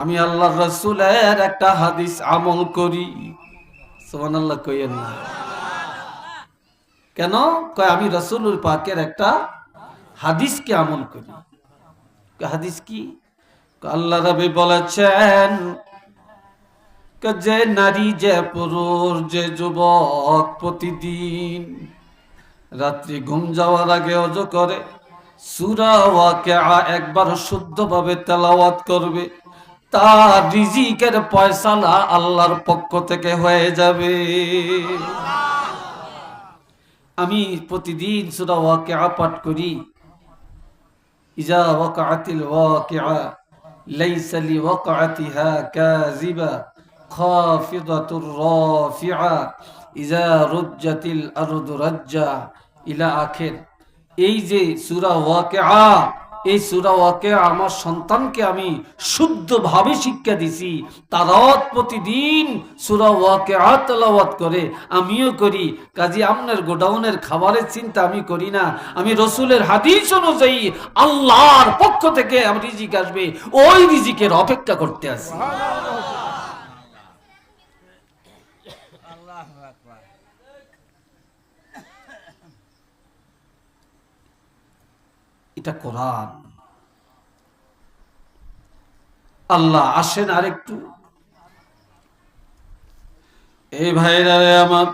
আমি আল্লাহর রাসূলের একটা হাদিস আমল করি। সুবহানাল্লাহ কইেন না কেন? কয় আমি রাসূলুল পাকের একটা হাদিসকে আমল করি। হাদিস কি? আল্লাহ রাব্বি বলেছেন যে নারী, যে পুরুষ, যে যুবক প্রতিদিন রাত্রি ঘুম যাওয়ার আগে ওযু করে সূরা ওয়াকিয়া একবার শুদ্ধভাবে তেলাওয়াত করবে, তার রিজিকের ফয়সালা আল্লাহর পক্ষ থেকে হয়ে যাবে। আমি প্রতিদিন সূরা ওয়াকিয়া পাঠ করি। ইজা ওয়াকাআতিল ওয়াকিয়া লাইসা লিওয়াকাআতিহা কাযিবা খাফিদাতুর রাফিআ ইজা রুজ্জাতিল আরদু রাজ্জা ইলা আখির। এই যে সূরা ওয়াকিয়া, এই সূরা ওয়াকিয়া আমার সন্তানকে আমি শুদ্ধভাবে শিক্ষা দিছি। তারাও প্রতিদিন সূরা ওয়াকিয়া তেলাওয়াত করে, আমিও করি। কাজী আপনার গোডাউনের খাবারের চিন্তা আমি করি না, আমি রাসূলের হাদিস অনুযায়ী আল্লাহর পক্ষ থেকে আমার রিজিক আসবে, ওই রিজিকের অপেক্ষা করতে আছি। এটা কোরআন। আল্লাহ আসেন আরেকটু। এই ভাইরা আমার,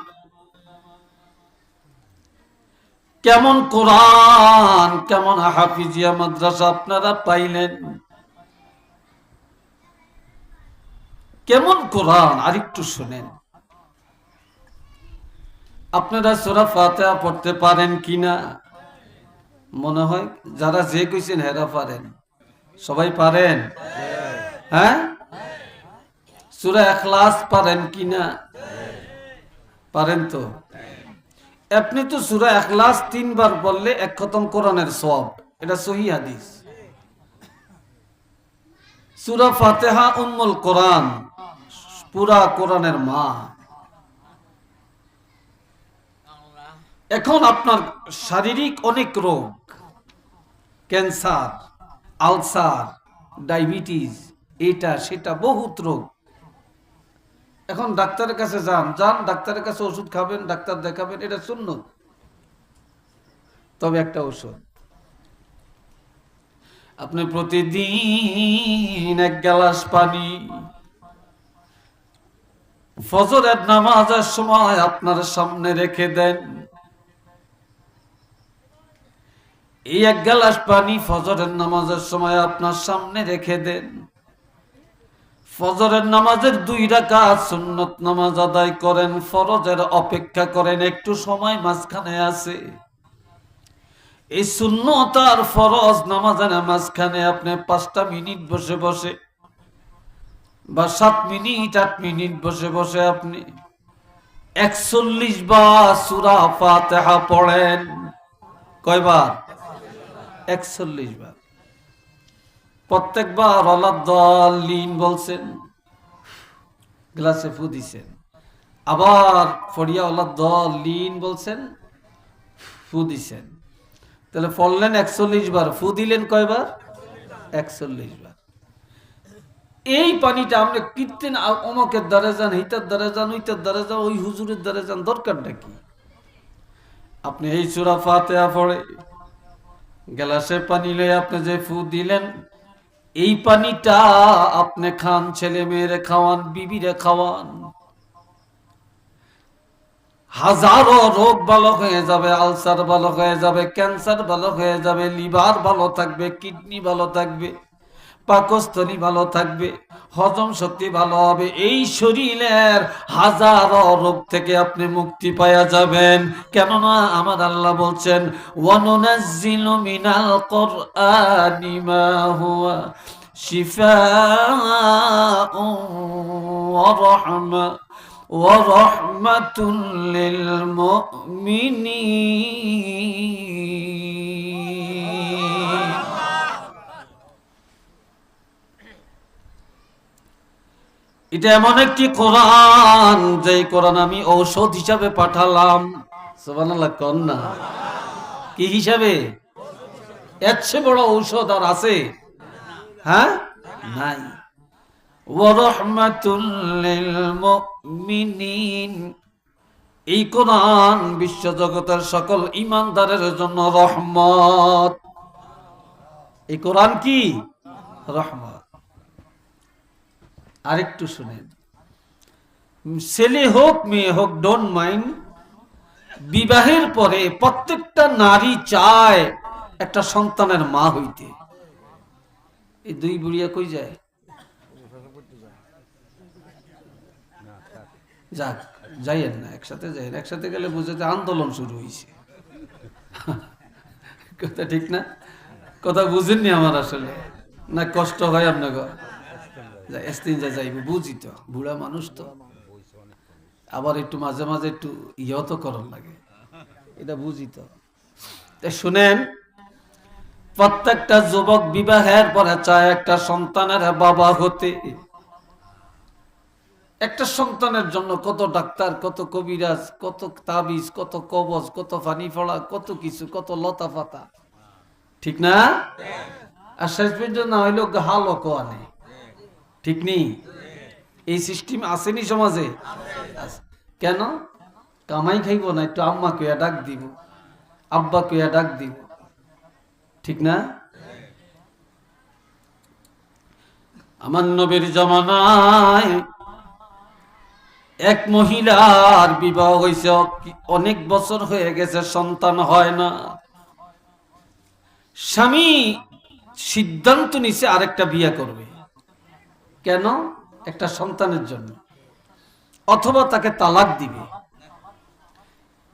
কেমন কোরআন, কেমন হাফিজিয়া মাদ্রাসা আপনারা পাইলেন, কেমন কোরআন আরেকটু শুনেন। আপনারা সূরা ফাতিহা পড়তে পারেন কিনা? মনে হয় যারা যে কইছেন হেরা পারেন, সবাই পারেন। হ্যাঁ, সূরা ইখলাস পারেন কিনা? পারেন তো। আপনি তো সূরা ইখলাস 3 বার পড়লে এক খতম কোরআনের সওয়াব, এটা সহিহ হাদিস। সূরা ফাতিহা উম্মুল কোরআন, পুরা কোরআনের মা। এখন আপনার শারীরিক অনেক রোগ, ক্যান্সার, আলসার, ডায়াবেটিস, এটা সেটা বহুত রোগ। এখন ডাক্তারের কাছে যান, ডাক্তারের কাছে ওষুধ খাবেন, ডাক্তার দেখাবেন, এটা সুন্নত। তবে একটা ওষুধ, আপনি প্রতিদিন 1 গ্লাস পানি ফজরের নামাজের সময় আপনার সামনে রেখে দেন। এই 1 গ্লাস পানি ফজরের নামাজের সময় আপনার সামনে রেখে দেন। ফজরের নামাজের 2 রাকাত সুন্নত নামাজ আদায় করেন, ফরজের অপেক্ষা করেন, একটু সময় মাঝখানে আছে। এই সুন্নত আর ফরজ নামাজের মাঝখানে আপনি 5টা মিনিট বসে বসে বা 7 মিনিট 8 মিনিট বসে বসে আপনি 41 বার সূরা ফাতিহা পড়েন। কয়বার? 41 বার। প্রত্যেকবার ওয়ালাদ-দাল্লিন বলছেন, গ্লাসে ফু দিছেন, আবার ফড়িয়া ওয়ালাদ-দাল্লিন বলছেন, ফু দিছেন। তাহলে পড়লেন 41 বার, ফু দিলেন কয়বার? 41 বার। এই পানিটা আমরা কীর্তেন অমকের দ্বারা যান, হিতার দ্বারা যান, ওইটার দ্বারা যান, ওই হুজুরের দ্বারা যান, দরকারটা কি? আপনি এই সূরা ফাতিহা পড়ে গ্লাসে পানি লয়ে আপনি যে ফু দিলেন, এই পানিটা আপনি খান, ছেলে মেয়েরে খাওয়ান, বিবিরে খাওয়ান, হাজারো রোগ ভালো হয়ে যাবে। আলসার ভালো হয়ে যাবে, ক্যান্সার ভালো হয়ে যাবে, লিভার ভালো থাকবে, কিডনি ভালো থাকবে, পাকস্থলী ভালো থাকবে, হজম শক্তি ভালো হবে। এই শরীরের হাজারো রোগ থেকে আপনি মুক্তি পাওয়া যাবেন। কেননা আমার আল্লাহ বলছেন, ওয়ানুনাজ্জিলু মিনাল কুরআনি মা হুয়া শিফাউন ওয়া রাহমা ওয়া রাহমাতুল লিল মুমিনিন। এটা এমন একটি কোরআন, যে কোরআন আমি ঔষধ হিসাবে পাঠালাম। সুবহানাল্লাহ কোন না? কি হিসাবে? এর চেয়ে বড় ঔষধ আর আছে? হ্যাঁ, নাই। ওয়া রাহমাতুল লিল মুমিনিন। এই কোরআন বিশ্বজগতের সকল ঈমানদারের জন্য রহমত। এই কোরআন কি রহমত। আরেকটু শুনেন, ছেলে হোক মেয়ে হোক, ডোন্ট মাইন্ড, বিবাহের পরে প্রত্যেকটা নারী চায় একটা সন্তানের মা হইতে। এই দুই বুড়িয়া কই যায়? যাক, যাইয়েন না, একসাথে যাই, একসাথে গেলে বুঝে যে আন্দোলন শুরু হয়েছে। কথা ঠিক না? কথা বুঝেননি আমার আসলে, না কষ্ট হয় আপনাকে? যাইব, বুঝি তো, বুড়া মানুষ তো, আবার একটু মাঝে মাঝে একটু ইয়ে তো করণ লাগে, এটা বুঝি তো। শুনেন, প্রত্যেকটা যুবক বিবাহের পরে চায় একটা সন্তানের বাবা হতে। একটা সন্তানের জন্য কত ডাক্তার, কত কবিরাজ, কত তাবিজ, কত কবজ, কত ফানি ফড়া, কত কিছু, কত লতা পাতা, ঠিক না? আর শেষ পর্যন্ত না হইলেও হালও কোয়ানে, ঠিক নেই? এই সিস্টেম আসেনি সমাজে? কেন? কামাই খাইব না, একটু আম্মা কইয়া ডাক দিব, আব্বা কইয়া ডাক দিব, ঠিক না? আমার নবীর জামানায় এক মহিলার বিবাহ হয়েছে, অনেক বছর হয়ে গেছে, সন্তান হয় না। স্বামী সিদ্ধান্ত নিছে আরেকটা বিয়ে করবে। কেন? একটা সন্তানের জন্য, অথবা তাকে তালাক দিবে।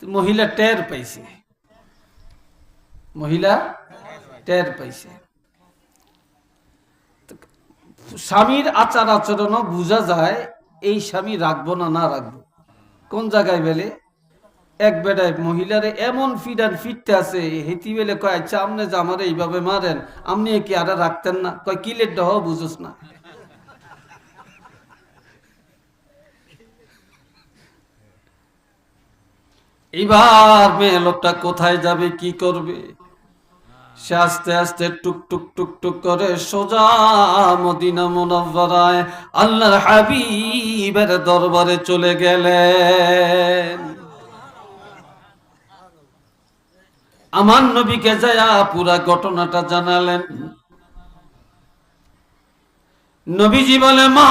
মহিলা টের পাইছে, মহিলা টের পাইছে। স্বামীর আচার আচরণও বোঝা যায় এই স্বামী রাখবো না না রাখবো। কোন জায়গায় বেলে এক বেড়ায় মহিলারে এমন ফিডার ফিরতে আছে, হেতি বেলে কয়, আচ্ছা আপনি যে আমার এইভাবে মারেন, আপনি কি আরে রাখতেন না? কয় কি লেট হ, বুঝোস না? এবার মেয়ে লোকটা কোথায় যাবে, কি করবে? সে আস্তে আস্তে টুক টুক টুক টুক করে সোজা মদিনা মুনাওয়ারায় আল্লাহর হাবিবের দরবারে চলে গেলেন। আমার নবীকে যায়া পুরা ঘটনাটা জানালেন। নবীজি বলে, মা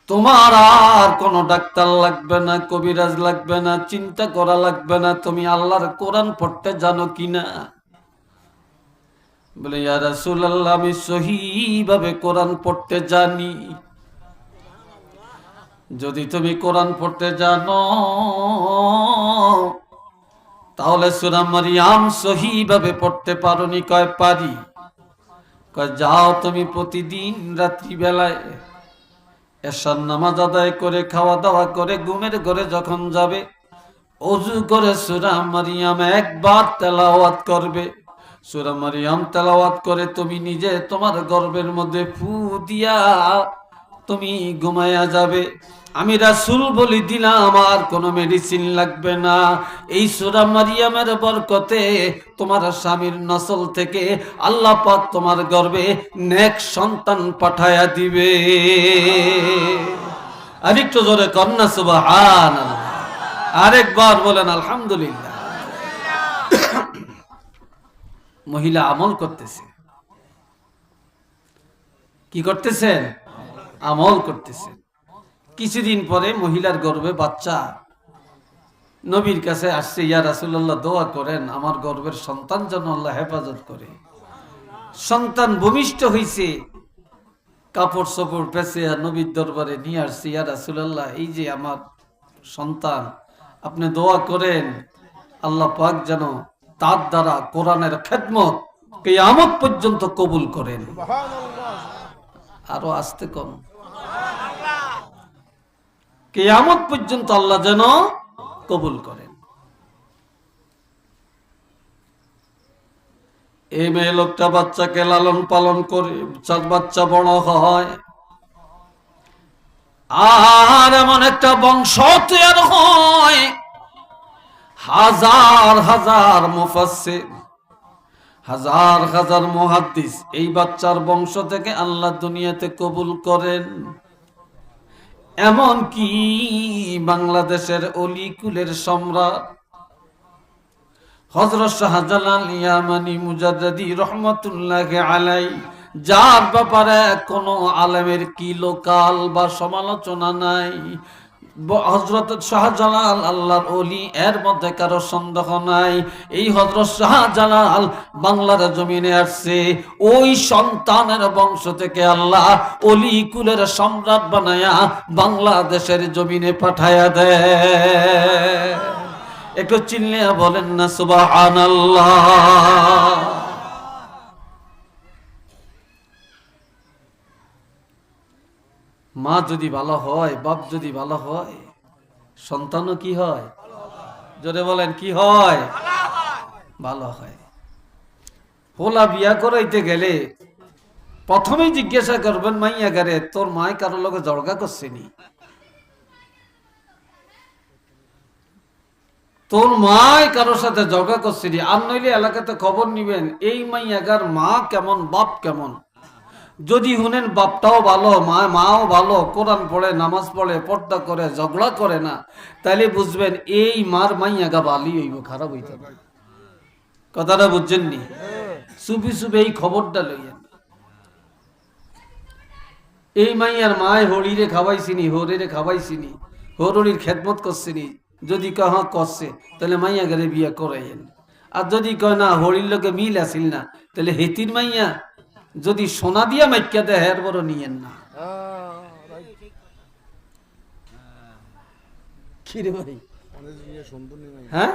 তোমার আর কোন ডাক্তার লাগবে না, কবিরাজ লাগবে না, চিন্তা করা লাগবে না, তুমি আল্লাহর কোরআন পড়তে জানো কিনা? বলে, ইয়া রাসূলুল্লাহ, আমি সহিভাবে কোরআন পড়তে জানি। যদি তুমি কোরআন পড়তে জানো তাহলে সূরা মারইয়াম সহিভাবে পড়তে পারোনি? কয় পারি। কয় যাও, তুমি প্রতিদিন রাত্রি বেলায় এশার নামাজ আদায় করে খাওয়া দাওয়া করে ঘুমের ঘরে যখন যাবে, ওযু করে সূরা মারইয়াম একবার তেলাওয়াত করবে। সূরা মারইয়াম তেলাওয়াত করে তুমি নিজে তোমার গর্ভের মধ্যে ফু দিয়া তুমি ঘুমায়া যাবে। আমি রাসূল বলি দিলাম, আর কোনো মেডিসিন লাগবে না। এই সূরা মারইয়ামের বরকতে তোমার স্বামীর নসল থেকে আল্লাহ পাক তোমার গর্ভে নেক সন্তান পাঠায়া দিবে। আরেকটু জোরে কন্যা সুবহানাল্লাহ, আরেকবার বলেন আলহামদুলিল্লাহ। মহিলা আমল করতেছে। কি করতেছেন? আমল করতেছেন। কিছুদিন পরে মহিলার গর্ভে বাচ্চা। নবীর কাছে আসছে, ইয়া রাসূলুল্লাহ দোয়া করেন আমার গর্ভের সন্তান যেন আল্লাহ হেফাজত করে। সন্তান ভূমিষ্ঠ হইছে, কাপড় চোপড় পেঁচে নবীর দরবারে নিয়ে আসছে, ইয়া রাসূলুল্লাহ এই যে আমার সন্তান, আপনি দোয়া করেন আল্লাহ পাক যেন তার দ্বারা কোরআনের খেদমত কিয়ামত পর্যন্ত কবুল করেন। আরো আস্তে কম, কিয়ামত পর্যন্ত আল্লাহ যেন কবুল করেন। এই মেয়ে লোকটা বাচ্চাকে লালন পালন করে, বাচ্চা বড় হয়, আর এমন একটা বংশ তৈরি হয়, হাজার হাজার মুফাসসির, হাজার হাজার মুহাদ্দিস এই বাচ্চার বংশ থেকে আল্লাহ দুনিয়াতে কবুল করেন। এমন কি বাংলাদেশের অলিকুলের সম্রাট হযরত শাহজালাল ইয়ামানি মুজাদ্দিদি রহমাতুল্লাহি আলাইহি, যার ব্যাপারে কোনো আলেমের কি লোকাল বা সমালোচনা নাই, হযরত শাহজালাল আল্লাহর ওলি, এর মধ্যে কারো সন্দেহ নাই। এই হযরত শাহজালাল বাংলার জমিনে আসছে, ওই সন্তানের বংশ থেকে আল্লাহ ওলি কুলের সম্রাট বানায়া বাংলাদেশের জমিনে পাঠায়া দেয়। একটু চিল্লিয়া বলেন না সুবহানাল্লাহ। মা যদি ভালো হয়, বাপ যদি ভালো হয়, সন্তানও কি হয়? জোরে বলেন কি হয়? ভালো হয়। হোলা বিয়া করাইতে গেলে প্রথমেই জিজ্ঞাসা করবেন মাইয়া গারে, তোর মায় কারোর লগে জড়গা করছেনি? তোর মায় কারোর সাথে জড়গা করছেনি? আর নইলে এলাকাতে খবর নিবেন এই মাইয়াগার মা কেমন, বাপ কেমন। যদি শুনেন বাপটাও ভালো, মাও ভালো, কোরআন পড়ে, নামাজ পড়ে, পর্দা করে, ঝগড়া করে না, তাইলে বুঝবেন এই মার মাইয়াগা বালি হইব, খারাপ হইতে না। কথাটা বুঝছেন নি? চুপি চুপি এই খবরটা লইয়েন। এই মাইয়ার মায় হরিরে খাওয়াইছিনি, হরিরে খাওয়াইছিনি, হরির খেদমত করছিনি, যদি কহ করছে তাহলে মাইয়া গেলে বিয়ে করাইয়েন। আর যদি কয় না হরির লোকে মিল আসিল না, তাহলে হেতির মাইয়া যদি সোনা দিয়া মাইকা দেয় হের বড় নিয়েন না। হ্যাঁ,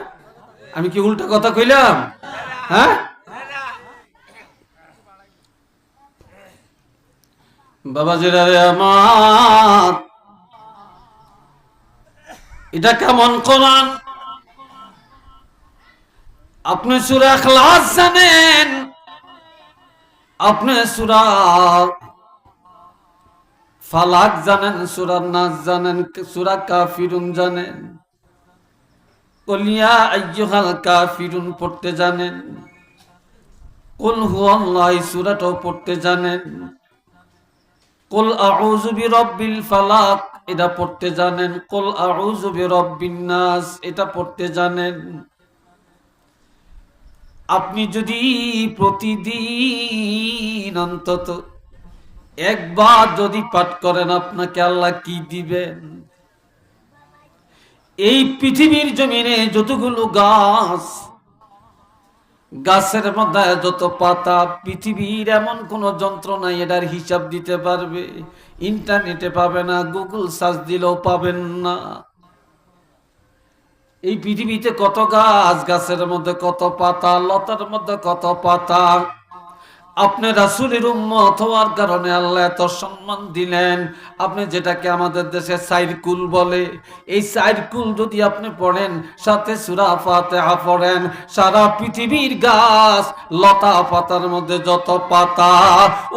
আমি কি উল্টা কথা কইলাম? হ্যাঁ, বাবাজিরা রে আমার, এটা কেমন কোরআন? আপনি সূরা ইখলাস জানেন, আপনি সূরা ফালাক জানেন, সূরা নাস জানেন, সূরা কাফিরুন জানেন, কুল ইয়া আইয়ুহাল কাফিরুন পড়তে জানেন, কুল হুয়াল্লাহু সূরাটাও পড়তে জানেন, কুল আউযু বিরাব্বিল ফালাক এটা পড়তে জানেন, কুল আউযু বিরাব্বিন নাস এটা পড়তে জানেন। আপনি যদি প্রতিদিন অন্তত একবার যদি পাঠ করেন, আপনাকে আল্লাহ কি দিবেন? এই পৃথিবীর জমিনে যতগুলো গাছ, গাছের মধ্যে যত পাতা, পৃথিবীর এমন কোন যন্ত্র নাই এটার হিসাব দিতে পারবে। ইন্টারনেটে পাবে না, গুগল সার্চ দিলেও পাবেন না। এই পৃথিবীতে কত গাছ, গাছের মধ্যে কত পাতা, লতার মধ্যে কত পাতা। আপনি রাসূলের উম্মত হওয়ার কারণে আল্লাহ এত সম্মান দিলেন। আপনি যেটাকে আমাদের দেশে সাইরকুল বলে, এই সাইরকুল যদি আপনি পড়েন, সাথে সূরা ফাতিহা পড়েন, সারা পৃথিবীর গাছ লতা পাতার মধ্যে যত পাতা,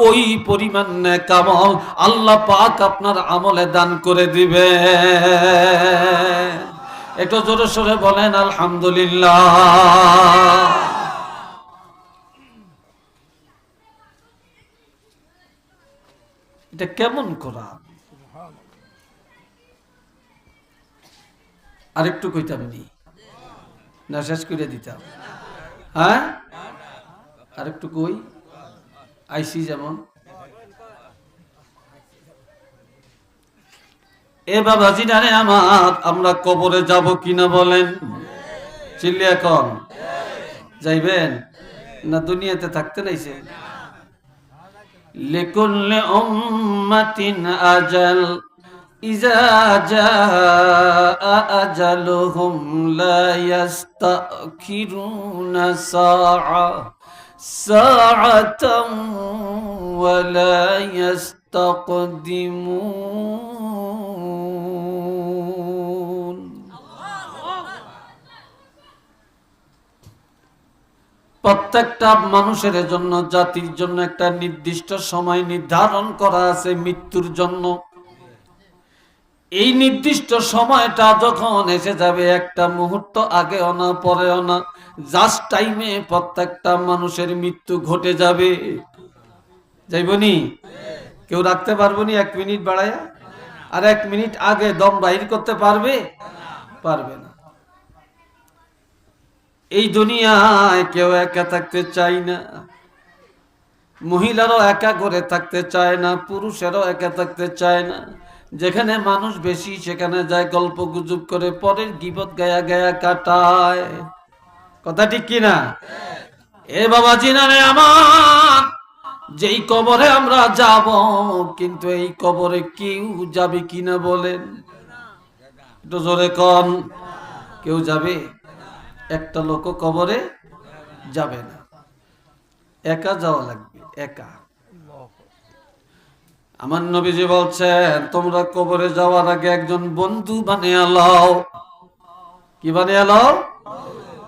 ওই পরিমাণ নেক আমল আল্লাহ পাক আপনার আমলে দান করে দিবে। একটু জোরে সোরে বলেন আলহামদুলিল্লাহ। এটা কেমন কোরআন? আরেকটু কইতাম নি না শেষ করে দিতাম? হ্যাঁ, আরেকটু কই আইসি যেমন। এ বাবাজি জানে আমার, আমরা কবরে যাব কিনা বলেন? চিল্লি এখন যাইবেন না দুনিয়াতে থাকতে নাইছে? লিকুল্লি উম্মাতিন আজাল ইযা জাআ আজালুহুম লা ইস্তাখিরুনা সাআতান ওয়া লা ইস্তাকদিমুন। প্রত্যেকটা মানুষের জন্য, জাতির জন্য একটা নির্দিষ্ট সময় নির্ধারণ করা আছে মৃত্যুর জন্য। এই নির্দিষ্ট সময়টা যখন এসে যাবে, একটা মুহূর্ত আগেও না পরেও না, জাস্ট টাইমে প্রত্যেকটা মানুষের মৃত্যু ঘটে যাবে। যাইবনি? কেউ রাখতে পারবো নি 1 মিনিট বাড়ায়া? আর 1 মিনিট আগে দম বাহির করতে পারবে? পারবে না। এই দুনিয়ায় কেউ একা থাকতে চায় না। মহিলারাও একা করে থাকতে চায় না, পুরুষেরও একা থাকতে চায় না। যেখানে মানুষ বেশি সেখানে যায় গল্প গুজব করে, পরের গীবত গায়া গায়া কাটায়। কথা ঠিক কিনা? এ বাবাজি না রে আমার, যেই কবরে আমরা যাব, কিন্তু এই কবরে কেউ যাবে কিনা বলেন? একটু জোরে কন, কেউ যাবে? একটা লোক কবরে যাবে না, একা যাওয়া লাগবে, একা। আমার নবীজি বলছেন, তোমরা কবরে যাওয়ার আগে একজন বন্ধু বানিয়ে লও। কি বানিয়ে লও?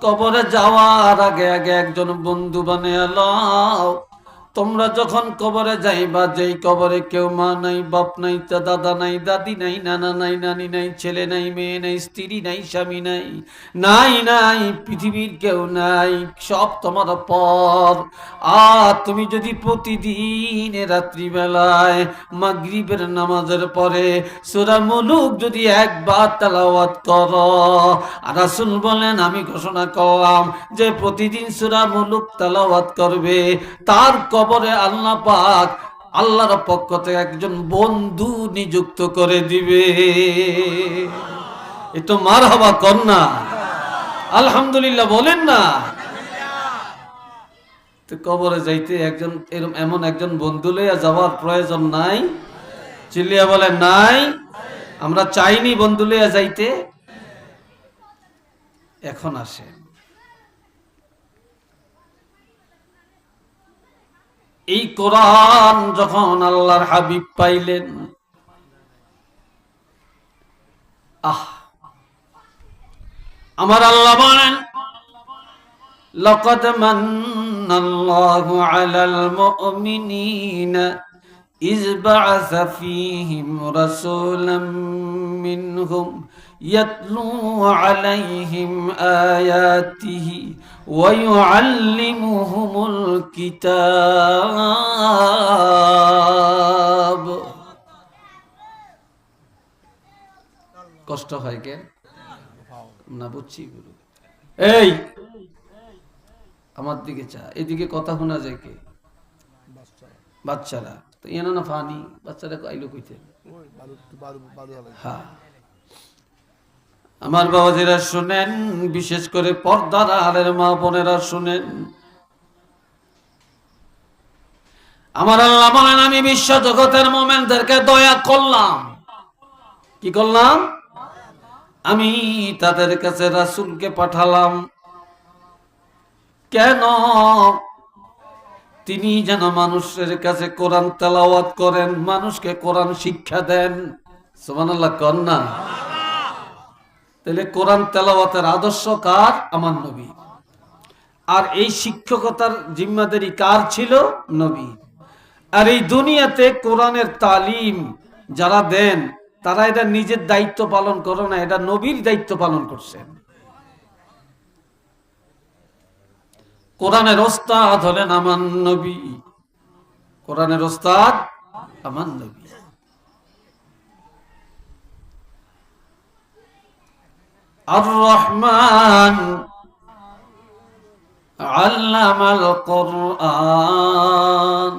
কবরে যাওয়ার আগে আগে একজন বন্ধু বানিয়ে লও। তোমরা যখন কবরে যাইবা, যেই কবরে কেউ মা নাই, বাপ নাই, দাদা নাই, দাদি নাই, নানা নাই, নানি নাই, ছেলে নাই, মেয়ে নাই, স্ত্রী নাই, স্বামী নাই, নাই নাই, পৃথিবীর কেউ নাই, সব তোমার পর। আর তুমি যদি প্রতিদিন রাত্রিবেলায় মাগরিবের নামাজের পরে সূরা মুলুক যদি একবার তেলাওয়াত করো, আর রাসূল বলেন, আমি ঘোষণা করলাম যে প্রতিদিন সূরা মুলুক তেলাওয়াত করবে, তার কবরে আল্লাহ পাক আল্লাহর পক্ষ থেকে একজন বন্ধু নিযুক্ত করে দিবে। এতো মারহাবা কন্যা, আলহামদুলিল্লাহ বলেন না? তো কবরে যাইতে একজন এমন একজন বন্ধু লইয়া যাওয়ার প্রয়োজন নাই? চিল্লিয়া বলেন নাই? আমরা চাইনি বন্ধু লইয়া যাইতে। এখন আসে, এই কোরআন যখন আল্লাহর হাবিব পাইলেন, আমার আল্লাহ বলেন, লাকাদ মান্নাল্লাহু আলাল মুমিনিনা ইয বা'আসা ফীহিম রাসূলাম মিনহুম ইয়াতলু আলাইহিম আয়াতিহি ওয়া ইউআল্লিমুহুমুল কিতাব। কষ্ট হয় কেন? না বুঝছি। এই আমার দিকে চা, এদিকে কথা শোনা যায় কে? বাচ্চারা। তো এনা না ফানি বাচ্চারা আইলো কইতে। হ্যাঁ, আমার বাবাজিরা শুনেন, বিশেষ করে পর্দার আড়ের মা বোনেরা শুনেন। আমার আল্লাহ বলেন, আমি বিশ্ব জগতের মুমিনদেরকে দয়া করলাম। কি করলাম? আমি তাদের কাছে রাসূলকে পাঠালাম। কেন? তিনি যেন মানুষের কাছে কোরআন তেলাওয়াত করেন, মানুষকে কোরআন শিক্ষা দেন। সুবহানাল্লাহ কন্যা। তাহলে কোরআন তেলাওয়াতের আদর্শ কার? আমার নবী। আর এই শিক্ষকতার জিম্মাদারি কার ছিল? নবী। আর এই দুনিয়াতে কোরআনের তালিম যারা দেন, তারা এটা নিজের দায়িত্ব পালন করে না, এটা নবীর দায়িত্ব পালন করছেন। কোরআনের ওস্তাদ হলেন আমার নবী। কোরআনের ওস্তাদ আমার নবী। আর রহমান আল্লামাল কোরআন।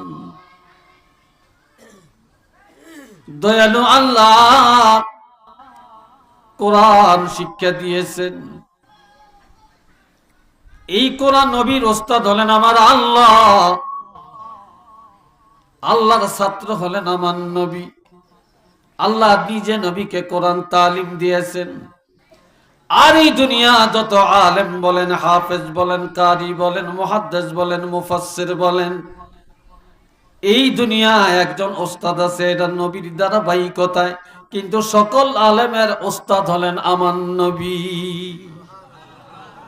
দয়ালু আল্লাহ কোরআন শিক্ষা দিয়েছেন। এই কোরআন নবীর ওস্তাদ হলেন আমার আল্লাহ, আল্লাহর ছাত্র হলেন আমার নবী। আল্লাহ নিজে নবীকে কোরআন তালিম দিয়েছেন। আর এই দুনিয়া যত আলেম বলেন, হাফেজ বলেন, কারি বলেন, মুহাদ্দিস বলেন, মুফাসসির বলেন, এই দুনিয়া একজন ওস্তাদ আছে, এটা নবীর ধারাবাহিকতায়। কিন্তু সকল আলেমের ওস্তাদ হলেন আমার নবী।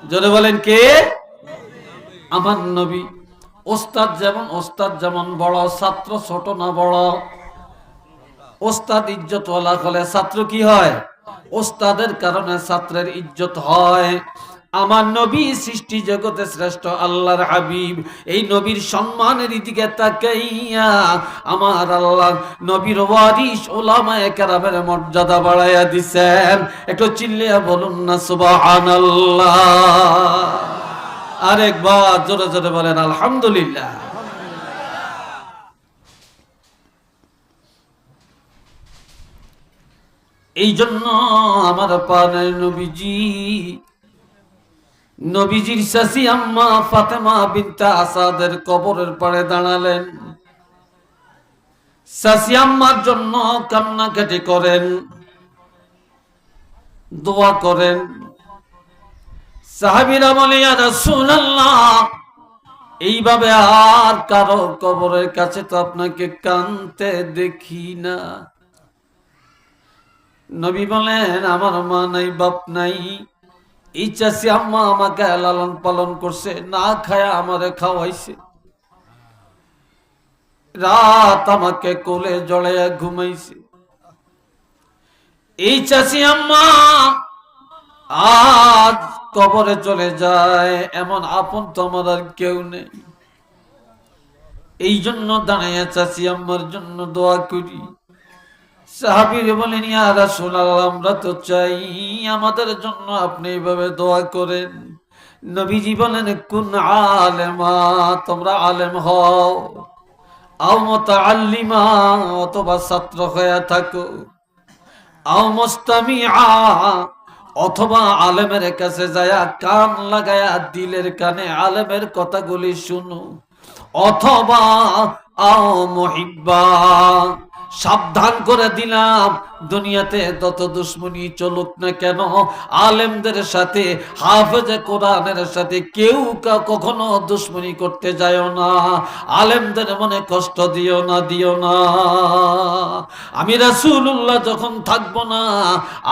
জোরে বলেন কে? আমার নবী। ওস্তাদ যেমন বড়, ছাত্র ছোট না বড়। ওস্তাদ ইজ্জতওয়ালা হলে ছাত্র কি হয়? ওস্তাদের কারণে ছাত্রের ইজ্জত হয়। আমার নবী সৃষ্টি জগতে শ্রেষ্ঠ আল্লাহর হাবিব, এই নবীর সম্মানের দিকে তাকাইয়া আমার আল্লাহ নবীর ওয়ারিস উলামায়ে কেরামের মর্যাদা বাড়াইয়া দিছেন। একটু চিল্লিয়া বলুন না সুবহানাল্লাহ। আরেকবার জোরে জোরে বলেন আলহামদুলিল্লাহ। এই জন্য আমার প্রাণের নবীজির চাচি আম্মা ফাতেমা বিনতে আসাদের কবরের পাড়ে দাঁড়ালেন। চাচি আম্মার জন্য কান্নাকাটি করেন, দোয়া করেন। সাহাবীরা বলে ইয়া রাসূলুল্লাহ, এইভাবে আর কারো কবরের কাছে তো আপনাকে কাঁদতে দেখি না। নবী বলেন আমার মা নাই, বাপ নাই, এই চাচি আম্মা আমাকে লালন পালন করছে, না খায়া আমারে খাওয়াইছে, রাত আমাকে কোলে জড়াইয়া ঘুমাইছে। এই চাচি আম্মা আজ কবরে চলে যায়, এমন আপন তো আমার আর কেউ নেই। এই জন্য দাঁড়াইয়া চাচি আম্মার জন্য দোয়া করি। সাহাবীরা বলেন ইয়া রাসূলুল্লাহ, আমরা তো চাই আমাদের জন্য আপনি এইভাবে দোয়া করেন। নবীজি বলেন কুন আলেমা, তোমরা আলেম হও, আও মুতাআল্লিমা, অথবা ছাত্র হয়ে থাকো, আও মুস্তামিআ, অথবা আলেমের কাছে যায়া কান লাগায়া দিলের কানে আলেমের কথাগুলি শুনো, অথবা আও মুহিব্বা, সাবধান করে দিলাম দুনিয়াতে যত দুশ্মনী চলুক না কেন, আলেমদের সাথে হাফেজে কোরআনের সাথে কেউ কখনো দুশ্মনী করতে যায় না। আলেমদের মনে কষ্ট দিও না। আমি রাসূলুল্লাহ যখন থাকবো না,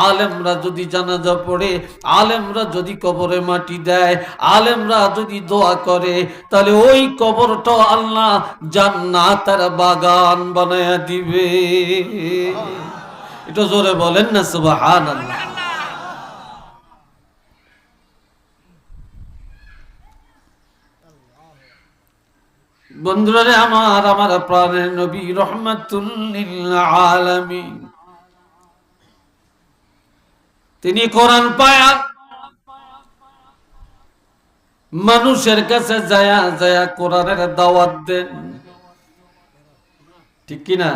আলেমরা যদি জানাজা পড়ে, আলেমরা যদি কবরে মাটি দেয়, আলেমরা যদি দোয়া করে, তাহলে ওই কবরটা আল্লাহ জান্নাতের বাগান বানায়া দিবে। এটা জোরে বলেন না সুবহানাল্লাহ। বন্ধুরা রে আমার প্রাণের নবী রাহমাতুল লিল আলামিন, তিনি কোরআন পায়া মানুষের কাছে যায়া কোরআনের দাওয়াত দেন, ঠিক কিনা?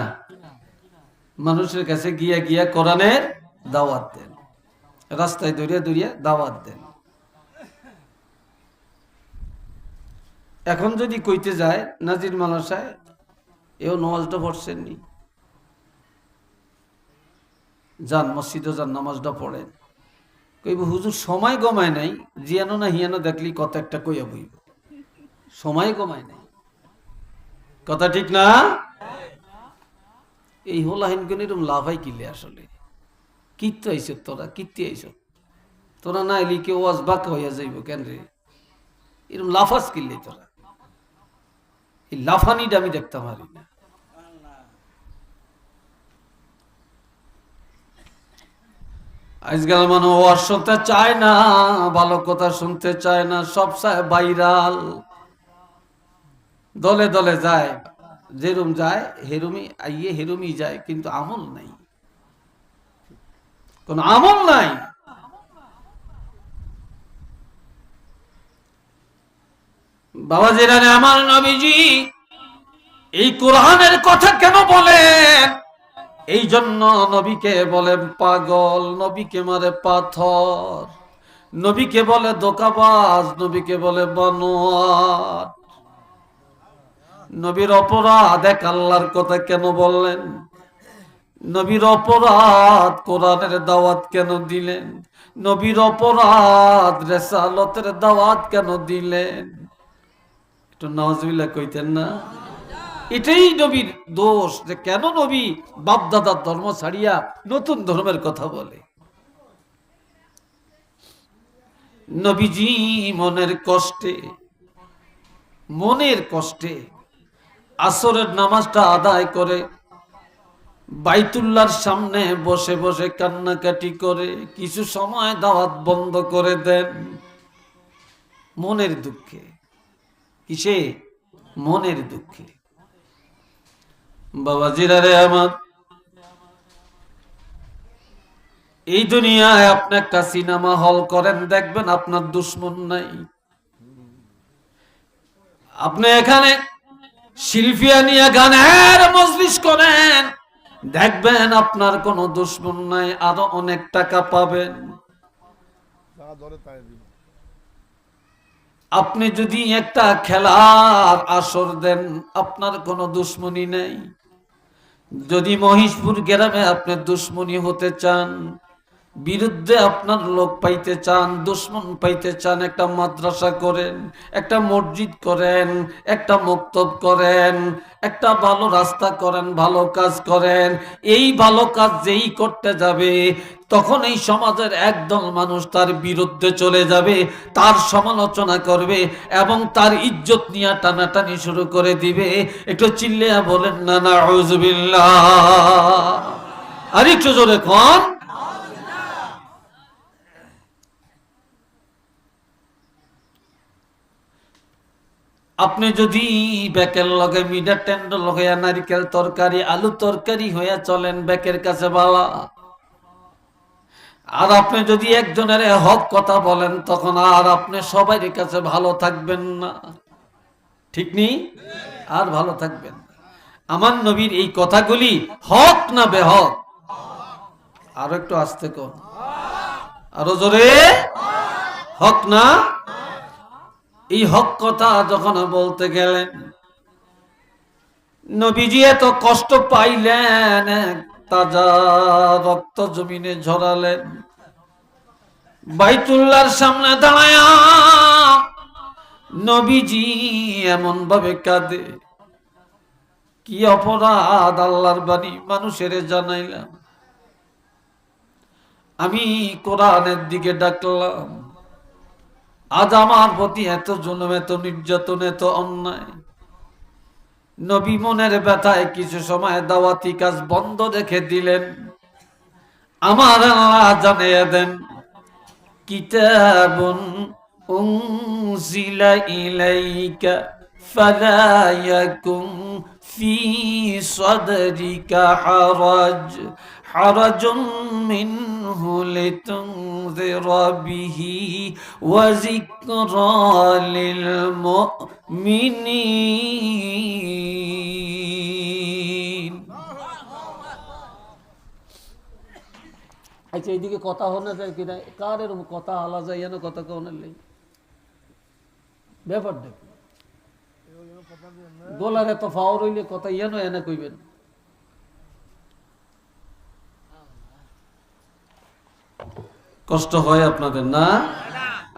মানুষের কাছে গিয়া কোরআনের দাওয়াত দেন, রাস্তায় দৌড়িয়া দাওয়াত দেন। এখন যদি কইতে যায় নাজির মালাসায় এও নামাজটা পড়ছেননি, যান মসজিদে যান, নামাজটা পড়েন। কইব হুজুর সময় গমায় নাই, জিয়ানো না হিয়ানো দেখলি কত একটা কইয়া বইব, সময় গমায় নাই। কথা ঠিক না? এই হোলাহিন কোন এরকম লাভাই কিলে আসলে কীর্তি আইস, তোরা কীর্তি আইস, তোরা না এলি কেউ ওয়াজ বাঁকা হইয়া যাইব কেন রে? এরকম লাফাস কিনলে তোরা, এই লাফানিটা আমি দেখতে পারি না। আজকাল মানুষ ওয়াজ শুনতে চায় না, ভালো কথা শুনতে চায় না, সব চায় ভাইরাল। দলে দলে যায়, যেরুম যায় হেরুমি আইয়ে হেরুমি যায়, কিন্তু আমল নাই, কোন আমল নাই। বাবাজিরা, আমার নবীজি এই কোরআনের কথা কেন বলেন? এই জন্য নবীকে বলে পাগল, নবীকে মারে পাথর, নবীকে বলে ধোঁকাবাজ, নবীকে বলে বানোয়াট। নবীর অপরাধ এক আল্লাহর কথা কেন বললেন? নবীর অপরাধ কোরআনের দাওয়াত কেন দিলেন? নবীর অপরাধ রিসালাতের দাওয়াত কেন দিলেন? একটু নাউজুবিল্লাহ কইতেন না? এটাই নবীর দোষ, যে কেন নবী বাপদাদার ধর্ম ছাড়িয়া নতুন ধর্মের কথা বলে। নবীজি মনের কষ্টে আসরের নামাজটা আদায় করে বাইতুল্লাহর সামনে বসে বসে কান্নাকাটি করে, কিছু সময় দাওয়াত বন্ধ করে দেন। মনের দুঃখে। কিসে? মনের দুঃখে। বাবাজিরা রে আমার, এই দুনিয়ায় আপনি একটা সিনেমা হল করেন, দেখবেন আপনার দুশ্মন নাই। আপনি এখানে শিল্পীয়া নিয়ে গানের মজলিস করেন, দেখবেন আপনার কোনো দুশ্মন নাই, আরো অনেক টাকা পাবেন। আপনি যদি একটা খেলার আসর দেন, আপনার কোনো দুশ্মনী নেই। যদি মহিষপুর গ্রামে আপনি দুশ্মনী হতে চান, বিরুদ্ধে আপনার লোক পাইতে চান, দুশ্মন পাইতে চান, একটা মাদ্রাসা করেন, একটা মসজিদ করেন, একটা মক্তব করেন, একটা ভালো রাস্তা করেন, ভালো কাজ করেন। এই ভালো কাজ যেই করতে যাবে, তখন এই সমাজের একদল মানুষ তার বিরুদ্ধে চলে যাবে, তার সমালোচনা করবে এবং তার ইজ্জত নিয়ে টানাটানি শুরু করে দিবে। একটু চিল্লিয়া বলেন না নাউযুবিল্লাহ। আর একটু জোরে কোন। আপনি যদি বেকের লগে মিডা টেন্ড লগাইয়া নারিকেল তরকারি আলু তরকারি হইয়া চলেন, বেকের কাছে বালা। আর আপনি যদি একজনের হক কথা বলেন, তখন আর আপনি সবাই কাছে ভালো থাকবেন না, ঠিক নেই? আর ভালো থাকবেন না। আমার নবীর এই কথাগুলি হক না বেহক? আরো একটু আস্তে কোন, আরো জোরে। হক না? এই হক কথা যখন বলতে গেলেন, নবীজি এত কষ্ট পাইলেন, তাজা রক্ত জমিনে ঝরালেন, বাইতুল্লাহর সামনে দাঁড়ায়া নবীজি এমন ভাবে কাঁদে, কি অপরাধ আল্লাহর বাণী মানুষের জানাইলাম, আমি কোরআনের দিকে ডাকলাম, আজ আমার প্রতি এত জুলুম, এত নির্যাতন, এত অন্যায়। নবী মনের ব্যথায় কিছু সময় দাওয়াতি কাজ বন্ধ রেখে দিলেন। আমার আল্লাহ জানিয়ে দেন, কিতাবুন উনজিলা ইলাইকা ফালা ইয়াকুন ফি সাদরিকা হারাজুম মিনহু লিতুনযিরা বিহি ওয়া যিকরা লিল মুমিনিন। আচ্ছা, এইদিকে কথা হনে যায় কিনা, কার এরকম কথা আলা যায়, এনে কথা কনের নেই, ব্যাপার দেখি গোলার এত ফাওয়ার হইলে কথা ইয়েন এনে কইবেন। কষ্ট হয় আপনাদের না?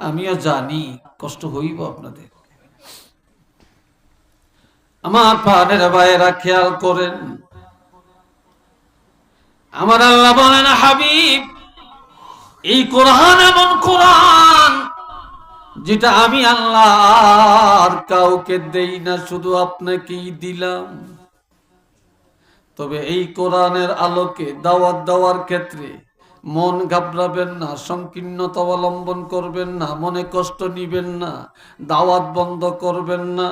আমিও জানি কষ্ট হইব আপনাদের। আমার প্রাণের ভাইয়েরা খেয়াল করেন, আমার আল্লাহ বলেন, হাবিব, এই কোরআন এমন কোরআন যেটা আমি আল্লাহ আর কাউকে দেই না, শুধু আপনাকেই দিলাম। তবে এই কোরআনের আলোকে দাওয়াত দেওয়ার ক্ষেত্রে মন ঘাবড়াবেন না, সংকীর্ণতা অবলম্বন করবেন না, মনে কষ্ট নিবেন না, দাওয়াত বন্ধ করবেন না।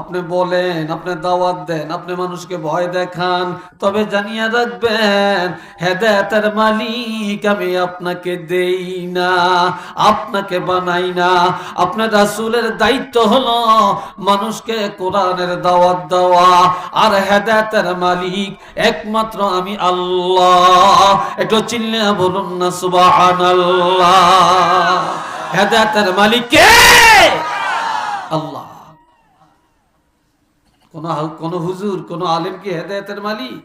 আপনি বলেন, আপনি দাওয়াত দেন, আপনি মানুষকে ভয় দেখান, তবে জানিয়ে রাখবেন, হেদায়েতের মালিক আমি আপনাকে দেই না, আপনাকে বানাই না। আপনার রাসূলের দায়িত্ব হলো মানুষকে কোরআনের দাওয়াত দেওয়া, আর হেদায়েতের মালিক একমাত্র আমি আল্লাহ। একটু চিল্লে বলুন না সুবহানাল্লাহ। হেদায়েতের মালিক কে? আল্লাহ। কোন হুজুর, কোন আলেম কি হেদায়েতের মালিক?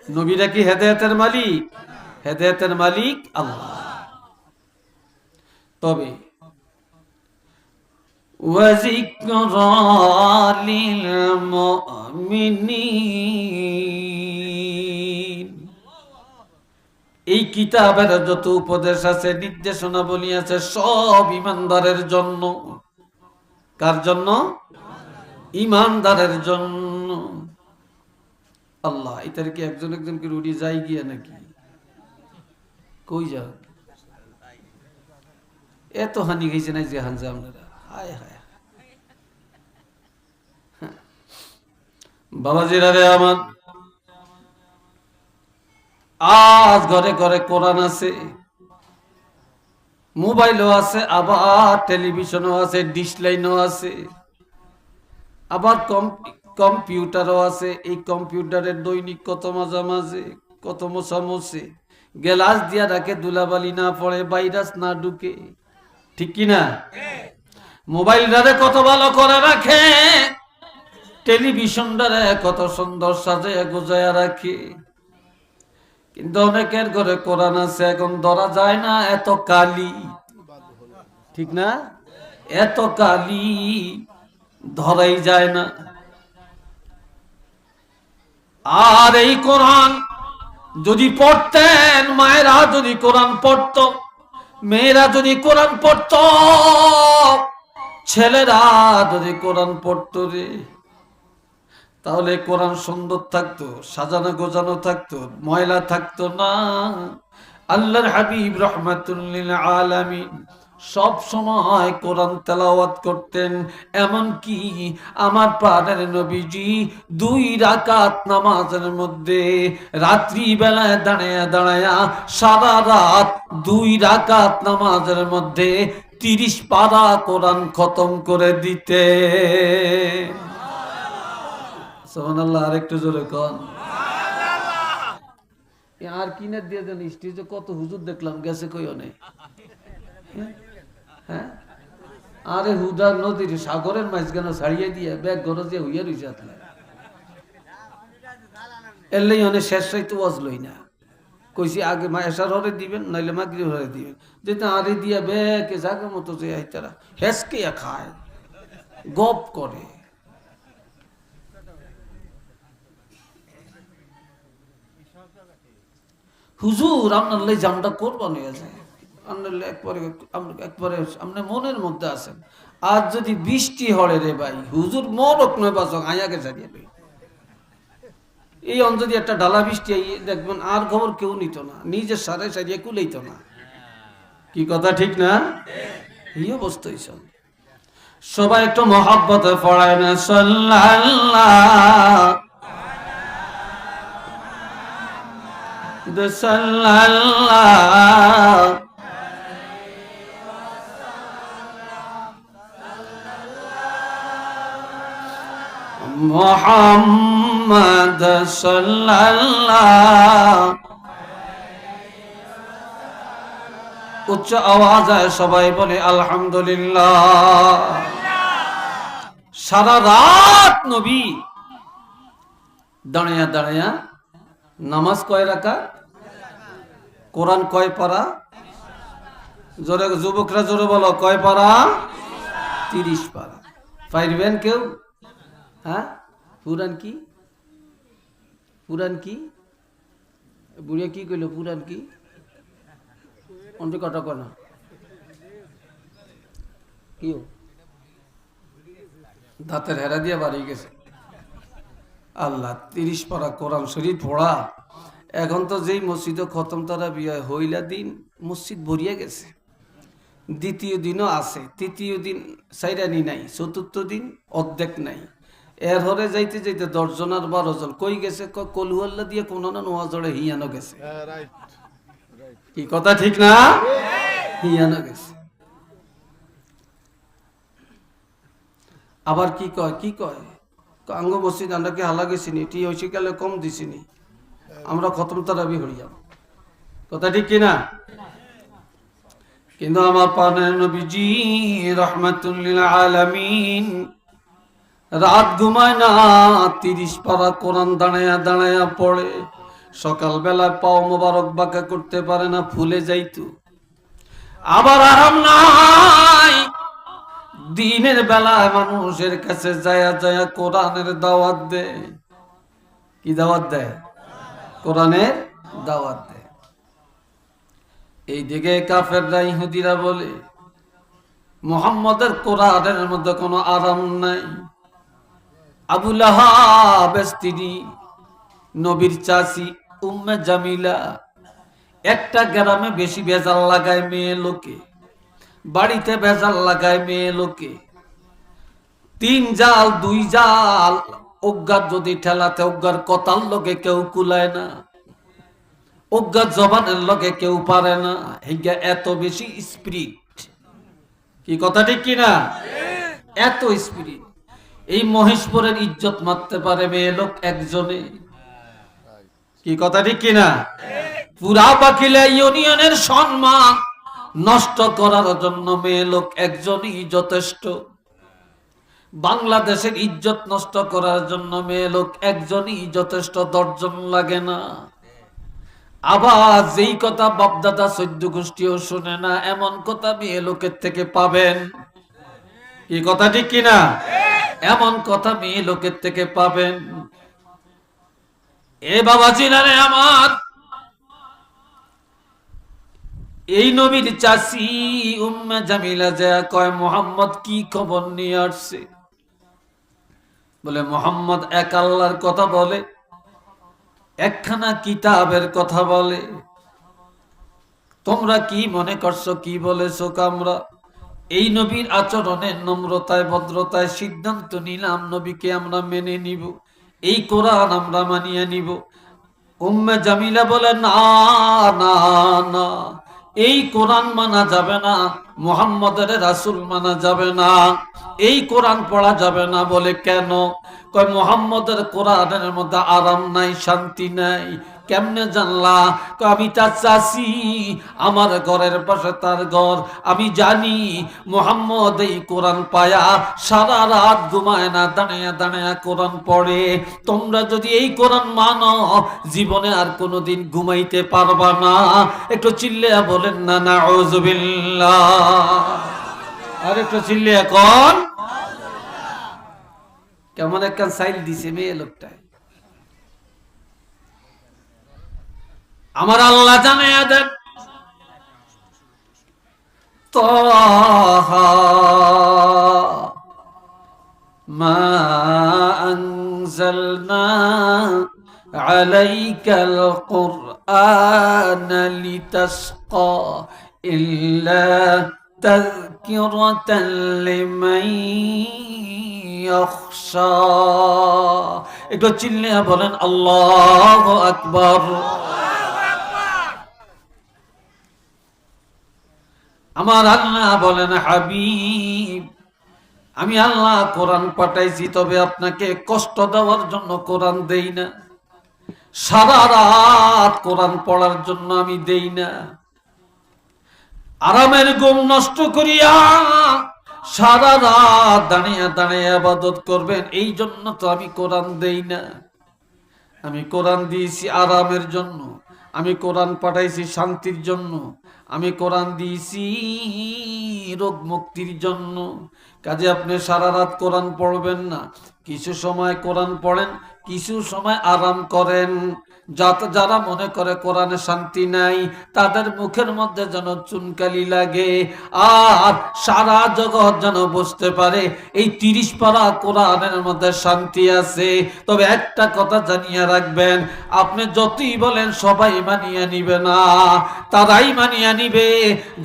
নবীরা কি হেদায়েতের মালিক? হেদায়েতের মালিক আল্লাহ। তবে وذكرى للمؤمنين, এই কিতাবের যত উপদেশ আছে, নির্দেশনা বলি আছে, সব ইমানদারের জন্য। কার জন্য? ইমানদারের জন্য। আল্লাহ, এটার কি একজন একজনকে রুটি যাই গিয়া নাকি? কই যাও? এত হানি গেছে না যে হানছে আপনারা, হায় হায়। বাবাজিরা রে আমার, আজ ঘরে ঘরে কোরআন আছে, মোবাইলও আছে, আবার টেলিভিশনও আছে, ডিশ লাইনও আছে, আবার কম্পিউটারও আছে। এই কম্পিউটারের দৈনিক কত মাঝামাঝি, কত মোছামুছি, গ্লাস দিয়া রাখে ধুলাবালি না পড়ে, ভাইরাস না ঢুকে, ঠিক কিনা? মোবাইলটারে কত ভালো করে রাখে, টেলিভিশনটারে কত সুন্দর সাজায় গোজায়া রাখে। কিন্তু অনেকের ঘরে কোরআন আছে, এখন ধরা যায় না, এত কালি, ঠিক না? এত কালি ধরাই যায় না। আর এই কোরআন যদি পড়তেন, মায়েরা যদি কোরআন পড়ত, মেয়েরা যদি কোরআন পড়ত, ছেলেরা যদি কোরআন পড়তো রে, তাহলে কোরআন সুন্দর থাকতো, সাজানো গোজানো থাকতো, ময়লা থাকতো না। আল্লাহর হাবিব রাহমাতুল লিল আলামিন সব সময় কোরআন তেলাওয়াত করতেন। এমন কি আমার প্রাণের নবীজি 2 রাকাত নামাজের মধ্যে রাত্রি বেলায় দাঁড়ায়া দাঁড়ায়া সারা রাত 2 রাকাত নামাজের মধ্যে 30 পারা কোরআন খতম করে দিতে। সুবহানাল্লাহ, আরেকটু জোরে কোন। আর কিনে দিয়ে দেন, স্টেজে কত হুজুর দেখলাম গেছে, কইও নেই। হ্যাঁ, আরে হুদার নদীর সাগরের মাঝখানে ছাড়িয়ে দিয়ে ব্যাগ গরজে হইয়া রইছে আতলা, এলেই অনেক শেষ রাইতে ওয়াজলই না। কইছি আগে এশার হরে দিবেন, নাইলে মাগরিব হরে দিবেন, যেটা আরে দিয়া ব্যাগে জায়গা মতো যে তারা হেসকে খায়, গপ করে। হুজুর আপনার লাই জামটা কোরবান হয়ে যায়, একবারে আপনার মনের মধ্যে আছেন। আর যদি বৃষ্টি হরে রে ভাই, হুজুর মরক নয় বাসক আয়াকে ছাড়িয়ে দেয়। এই অঞ্চলে একটা ডালা বৃষ্টি দেখবেন, আর খবর কেউ নিত না, নিজের সারে সারিয়ে কুলাইত না। কি কথা ঠিক না? এই অবস্থা হয়েছে। সবাই একটু মহব্বতে পড়ায় না সাল্লাল্লাহ সাল্লাল্লাহ মুহাম্মদ সাল্লাল্লাহ। উচ্চ আওয়াজে সবাই বলে আলহামদুলিল্লাহ। সারা রাত নবী দাঁড়ায়া দাঁড়ায়া নামাজ কয় রাকাত, কোরআন কয় পারা? জোরে যুবকরা জোরে বলো, কয় পারা? 30 পারা। পারবেন কেউ? হ্যাঁ, পুরান কি? পুরান কি? বুড়িয়া কি কইল? পুরান কি? অন্য কথা কয় না কি? দাঁতের হেরা দিয়ে বাড়ি গেছে। আল্লাহ, 30 পারা কোরআন শরীফ পড়া। এখন তো যেই মসজিদে খতম তারা বিয়ে হইলা দিন মসজিদ ভরিয়া গেছে। দ্বিতীয় দিনও আছে, তৃতীয় দিন সাইরানি নাই, চতুর্থ দিন অর্ধেক নাই। এর হরে যাইতে যাইতে 10 জন আর 12 জন কই গেছে? কলুয়াল্লা দিয়ে কোন না নোয়াজড়ে হিয়ানো গেছে। কি কথা ঠিক না? হিয়ানো গেছে। আবার কি কয়? কি কয়? আঙ্গ মসজিদ আমরা কি হালা গেছিনি, টি হয়েছে গেলে কম দিছিনি, আমরা খতম তারাবি হয়ে যাব। কথা ঠিক কিনা? কিন্তু আমার প্রাণের নবীজি রাহমাতুল লিল আলামিন রাত ঘুমায় না, 30 পারা কোরআন দাঁড়ায়া দাঁড়ায়া পড়ে। সকালবেলা পাও মোবারক বাঁকা করতে পারে না, ফুলে যাইতো। আবার আরাম নাই, দিনের বেলায় মানুষের কাছে যায়া যায়া কোরআনের দাওয়াত দেয়। কি দাওয়াত দেয়? কোরআনের দাওয়াত দেয়। এইদিকে কাফেররা ইহুদিরা বলে মুহাম্মদের কোরআনের মধ্যে কোনো আরাম নাই। আবু লাহাব স্ত্রী নবীর চাচি উম্মে জামিলা একটা গ্রামে বেশি বেজাল লাগায় মেয়ে লোকে। বাড়িতে ভেজাল লাগায় মেয়ে লোকে, 3 জাল 2 জাল, অজ্ঞাত যদি ঠেলাতে অজ্ঞার কথার লোকে কেউ কুলায় না, অজ্ঞাত জবানের লোকে কেউ পারে না। হিগা এত বেশি স্পিরিট, কি কথা ঠিক কিনা? এত স্পিরিট। এই মহেশপুরের ইজ্জত মারতে পারে মেয়ে লোক একজনে, কি কথা ঠিক কিনা? পুরা বাকিলা ইউনিয়নের সম্মান নষ্ট করার জন্য মেয়ে লোক একজনই যথেষ্ট। বাংলাদেশের ইজ্জত নষ্ট করার জন্য মেয়ে লোক একজনই যথেষ্ট, 10 জন লাগে না। আবার যেই কথা বাপদাদা 14 গোষ্ঠীও শুনে না, এমন কথা মেয়ে লোকের থেকে পাবেন, কি কথা ঠিক কিনা? এমন কথা মেয়ে লোকের থেকে পাবেন। এ বাবাজি না রে আমার, এই নবীর চাচি উম্মে জামিলা যা কয়, মোহাম্মদ কি খবর নিয়ে আসছে? বলে মোহাম্মদ এক আল্লাহর কথা বলে, একখানা কিতাবের কথা বলে। তোমরা কি মনে করছো কি বলেছো? কামরা এই নবীর আচরণের নম্রতায় ভদ্রতায় সিদ্ধান্ত নিলাম নবীকে আমরা মেনে নিব, এই কোরআন আমরা মানিয়ে নিব। উম্মে জামিলা বলে না না না, এই কোরআন মানা যাবে না, মুহাম্মদের রাসূল মানা যাবে না, এই কোরআন পড়া যাবে না। বলে কেন? কয় মুহাম্মদের কোরআনের মধ্যে আরাম নাই, শান্তি নাই। কেমনে জানলা? আমি তার চাচি, আমার ঘরের পাশে তার ঘর, আমি জানি মুহাম্মদ এই কোরআন পায়া সারা রাত ঘুমায় না, দাঁড়ায়া দাঁড়ায়া কোরআন পড়ে। তোমরা যদি এই কোরআন মানো, জীবনে আর কোনোদিন ঘুমাইতে পারবা না। একটু চিল্লিয়া বলেন না নাউযুবিল্লাহ। আর একটু চিল্লিয়া কোন কেমন একটা সাইল দিছে মেয়ে লোকটায়। আমার আল্লাহ জানায়া দেন, তাহা মা আনজালনা আলাইকাল কুরআনা লিতাশকা ইল্লা তাযকিরাতাল লিমান ইয়াখশা। একটু চিল্লিয়া বলেন আল্লাহু আকবার। আমার আল্লাহ বলেন, হাবিব আমি আল্লাহ কোরআন পাঠাইছি, তবে আপনাকে কষ্ট দেওয়ার জন্য কোরআন দেই না, সারা রাত কোরআন পড়ার জন্য আমি দেই না। আরামের ঘুম নষ্ট করিয়া সারা রাত দাঁড়িয়ে দাঁড়িয়ে ইবাদত করবেন, এই জন্য তো আমি কোরআন দেই না। আমি কোরআন দিয়েছি আরামের জন্য, আমি কোরআন পাঠাইছি শান্তির জন্য, আমি কোরআন দিয়েছি রোগ মুক্তির জন্য। কাজে আপনি সারা রাত কোরআন পড়বেন না, কিছু সময় কোরআন পড়েন, কিছু সময় আরাম করেন। যারা মনে করে কোরআনে শান্তি নাই, তাদের মুখের মধ্যে যেন চুনকালি লাগে, আর সারা জগৎ যেন বুঝতে পারে এই 30 পারা কোরআনের মধ্যে শান্তি আছে। তবে একটা কথা জানিয়ে রাখবেন, আপনি যতই বলেন সবাই মানিয়ে নিবে না, তারাই মানিয়ে নিবে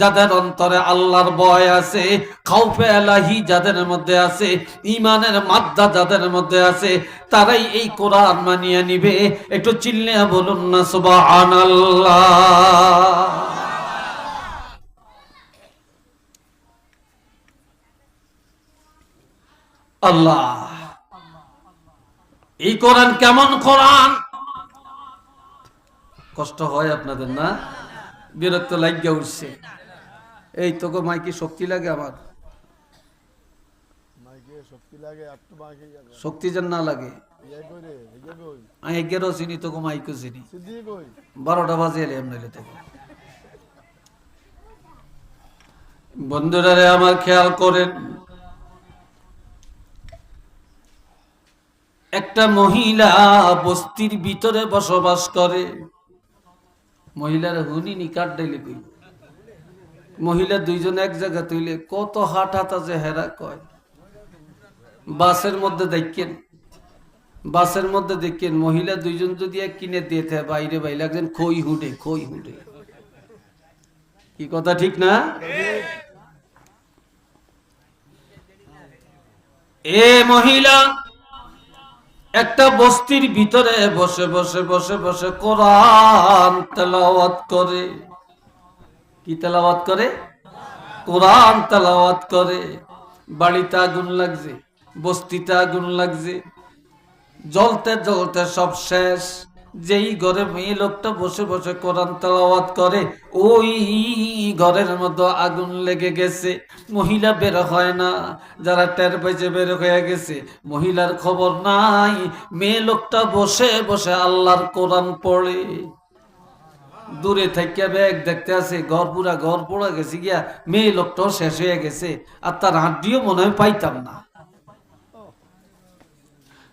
যাদের অন্তরে আল্লাহর ভয় আছে, খাউফে এলাহি যাদের মধ্যে আছে, ঈমানের মাদ্দা যাদের মধ্যে আছে, তারাই এই কোরআন মানিয়ে নিবে। একটু চিল্লিয়া বলুন না সুবহানাল্লাহ। আল্লাহ, এই কোরআন কেমন কোরআন? কষ্ট হয় আপনাদের না? বিরক্ত লাগিয়া উঠছে। এই তোকে মাইকে শক্তি লাগে, আমার শক্তি যেন না লাগে। আমি 11 চিনি, তোকে মাইকও চিনি, 12টা বাজে এলে এমনি তোকে। বন্ধুরা রে আমার, খেয়াল করেন, একটা মহিলা বস্তির ভিতরে বসবাস করে। মহিলার হুনি নিকাট ডাইলে কই, মহিলা 2 জন এক জায়গা তৈলে কত হাট হাতা যে হেরা কয়। বাসের মধ্যে দেখেন, বাসের মধ্যে দেখেন মহিলা 2 জন যদি এক কিনে দিয়ে থাকে, বাইরে বাইরে একজন খই হুঁটে, খই হুঁটে। কি কথা ঠিক না? এ মহিলা একটা বস্তির ভিতরে বসে বসে বসে বসে কোরআন তেলাওয়াত করে। কি তেলাওয়াত করে? কোরআন তেলাওয়াত করে। বাড়িতে আগুন লাগছে, বস্তিতে আগুন লাগছে, জ্বলতে জ্বলতে সব শেষ। যেই ঘরে মেয়ে লোকটা বসে বসে কোরআন তেলাওয়াত করে, ওই ঘরের মধ্যে আগুন লেগে গেছে। মহিলা বের হয় না, যারা টের পাইছে বের হয়ে গেছে, মহিলার খবর নাই। মেয়ে লোকটা বসে বসে আল্লাহর কোরআন পড়ে। দূরে থেকে ব্যাগ দেখতে আছে, ঘর পোড়া গেছে গিয়া, মেয়ে লোকটাও শেষ হয়ে গেছে, আর তার হাড্ডিও মনে হয় পাইতাম না,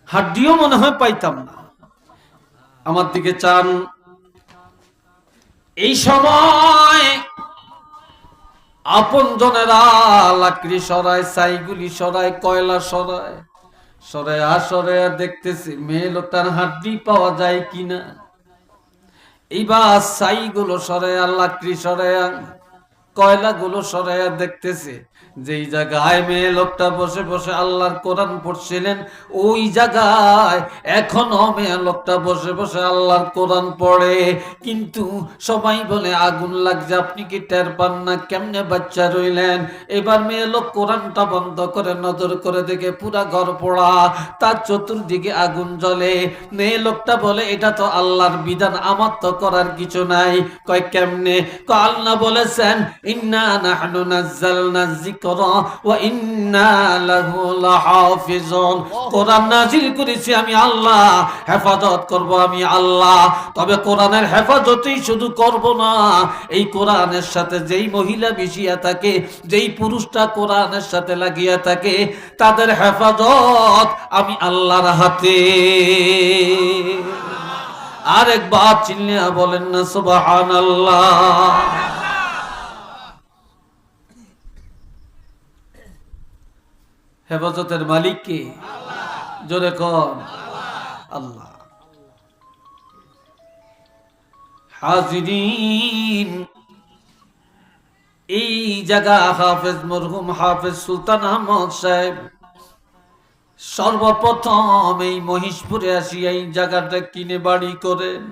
হাড্ডিও মনে হয় পাইতাম না। আমার দিকে চান। এই সময় আপন জনেরা লাকড়ি সরায়, ছাইগুলি সরায়, কয়লা সরায়, সরায়া দেখতেছে মেয়ে লোকটার হাড্ডি পাওয়া যায় কিনা। এইবার ছাইগুলো সরায়া, লাকড়ি সরায়া, কয়লাগুলো সরাইয়া দেখতেছে যেই জায়গায় মেয়ে লোকটা বসে বসে আল্লাহর কোরআন পড়ছিলেন, ওই জায়গায় এখনো মেয়ে লোকটা বসে বসে আল্লাহর কোরআন পড়ে। কিন্তু সবাই বলে আগুন লাগছে, আপনি কি টের পান না? কেমনে বাচ্চা রইলেন? এবার মেয়ে লোক কোরআনটা বন্ধ করে নজর করে দেখে পুরা ঘর পোড়া, তার চতুর্দিকে আগুন জ্বলে। মেয়ে লোকটা বলে এটা তো আল্লাহর বিধান, আমার তো করার কিছু নাই। কয় কেমনে? কয় আল্লাহ বলেছেন ইন্না নাহনু নাযালনা যিকরা ওয়া ইন্না লাহু লাহাফিজুন। কোরআন নাযিল করেছি আমি আল্লাহ, হেফাজত করব আমি আল্লাহ। তবে কোরআনের হেফাজতই শুধু করব না, এই কোরআনের সাথে যেই মহিলা মিশিয়া থাকে, যেই পুরুষটা কোরআনের সাথে লাগিয়া থাকে, তাদের হেফাজত আমি আল্লাহর হাতে। আরেকবার চিল্লিয়া বলেন না সুবহানাল্লাহ। হেফাজতের মালিক কে? জোরে কন আল্লাহ। হাজিরিন, এই জায়গা হাফেজ মরহুম হাফেজ সুলতান আহমদ সাহেব সর্বপ্রথম এই মহিষপুরে আসিয়া এই জায়গাটা কিনে বাড়ি করেন।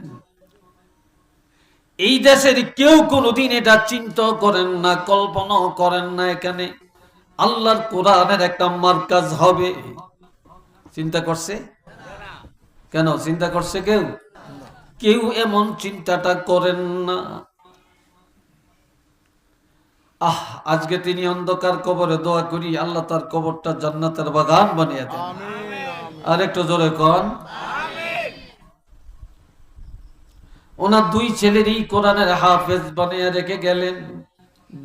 এই দেশের কেউ কোনোদিন এটা চিন্তা করেন না, কল্পনাও করেন না এখানে আল্লাহর কোরআনের একটা মার্কাজ হবে। চিন্তা করছে? কেন চিন্তা করছে? কেউ এমন চিন্তাটা করেন না। আজকে তিনি অন্ধকার কবরে দোয়া করি আল্লাহ তার কবরটা জান্নাতের বাগান বানিয়ে দেন। আর একটু জোরে কন আমিন। ওনার দুই ছেলেরই কোরআনের হাফেজ বানিয়ে রেখে গেলেন,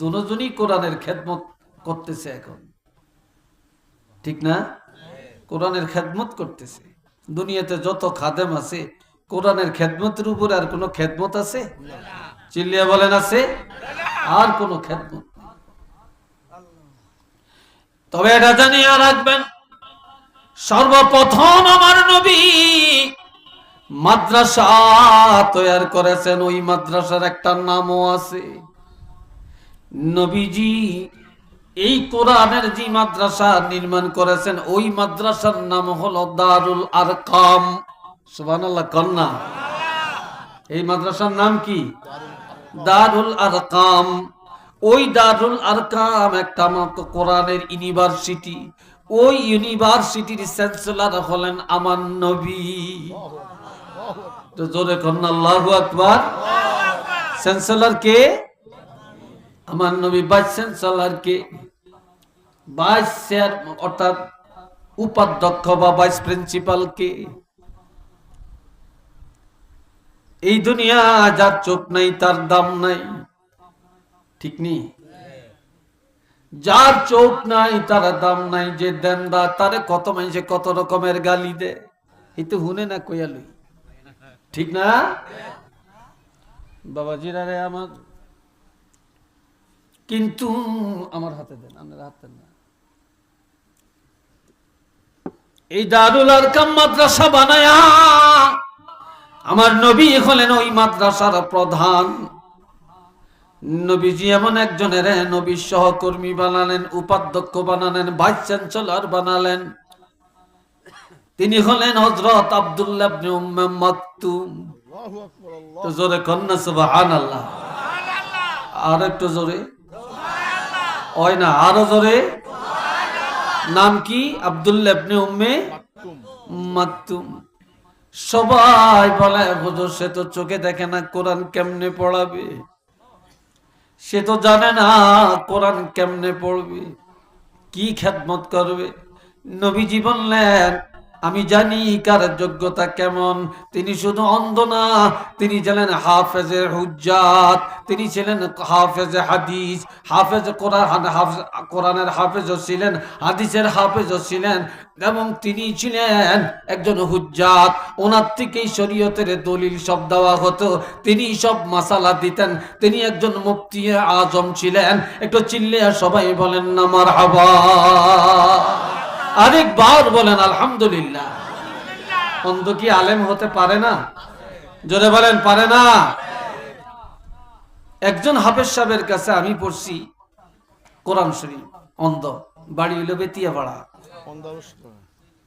দুজনই কোরআনের খেদমত করতেছে এখন, ঠিক না? কোরআনের খেদমত করতেছে। দুনিয়াতে যত খাদেম আছে, কোরআনের খেদমতের উপরে আর কোনো খেদমত আছে? চিল্লিয়া বলেন আছে? আর কোনো খেদমত। তবে এটা জানিয়ে রাখবেন, সর্বপ্রথম আমার নবী মাদ্রাসা তৈরি করেছেন। ওই মাদ্রাসার একটা নামও আছে। নবীজি এই কোরআনের যে মাদ্রাসা নির্মাণ করেছেন, ওই মাদ্রাসার নাম হলো দারুল আরকাম। সুবহানাল্লাহ কন্যা। এই মাদ্রাসার নাম কি? দারুল আরকাম। ওই দারুল আরকাম একটা কোরআনের ইউনিভার্সিটি। ওই ইউনিভার্সিটির চ্যান্সেলর হলেন আমার নবী। তো জোরে কন্যা আল্লাহু আকবার। চ্যান্সেলর কে? আমার নবী। ভাইস চ্যান্সেলর কে? ভাইস চেয়ার অর্থাৎ উপাধ্যক্ষ বা ভাইস প্রিন্সিপাল কে? এই দুনিয়া যার চোখ নাই তার দাম নাই, ঠিক নেই? যার চোখ নাই তার দাম নাই। যে দেনদা তারে কত মানুষে কত রকমের গালি দেয়, এই তো হুনে না কইয়ালই, ঠিক না? বাবাজিরা রে আমার, কিন্তু আমার হাতে দেন, আপনার হাতে না। এই দারুল আরকাম মাদ্রাসা বানায়া আমার নবী হলেন ওই মাদ্রাসার প্রধান। নবীজি এমন একজনের নবী সহকর্মী বানালেন, উপাধ্যক্ষ বানালেন, ভাইস চ্যান্সেলর বানালেন। তিনি হলেন হযরত আব্দুল্লাহ ইবনে উম্মে মাকতুম। তো জোরে কন্না সুবহানাল্লাহ, আর একটু জোরে হয় না, আরো জোরে। নাম কি? আব্দুল্লাহ ইবনে উম্মে মাকতুম। সবাই বলে হুজুর সে তো চোখে দেখে না, কোরআন কেমনে পড়াবে? সে তো জানে না কোরআন কেমনে পড়বে, কি খেদমত করবে। নবীজি বললেন আমি জানি কার যোগ্যতা কেমন। তিনি শুধু অন্ধ না, তিনি ছিলেন হাফেজে হুজ্জাত, তিনি ছিলেন হাফেজে হাদিস, হাফেজ কোরআন, কোরআনের হাফেজও ছিলেন, হাদিসের হাফেজও ছিলেন, এবং তিনি ছিলেন একজন হুজ্জাত। ওনার থেকেই শরীয়তের দলিল সব দেওয়া হতো, তিনি সব মাসালা দিতেন। তিনি একজন মুফতি আজম ছিলেন। একটু চিল্লিয়া সবাই বলেন না মারহাবা, আরেকবার বলেন আলহামদুলিল্লাহ। অন্ধ কি আলেম হতে পারে না? জোরে বলেন পারে না? একজন হাফেজ সাহেবের কাছে আমি পড়ছি কোরআন শরীফ, অন্ধ, বাড়ি হইল বেতিয়াপাড়া।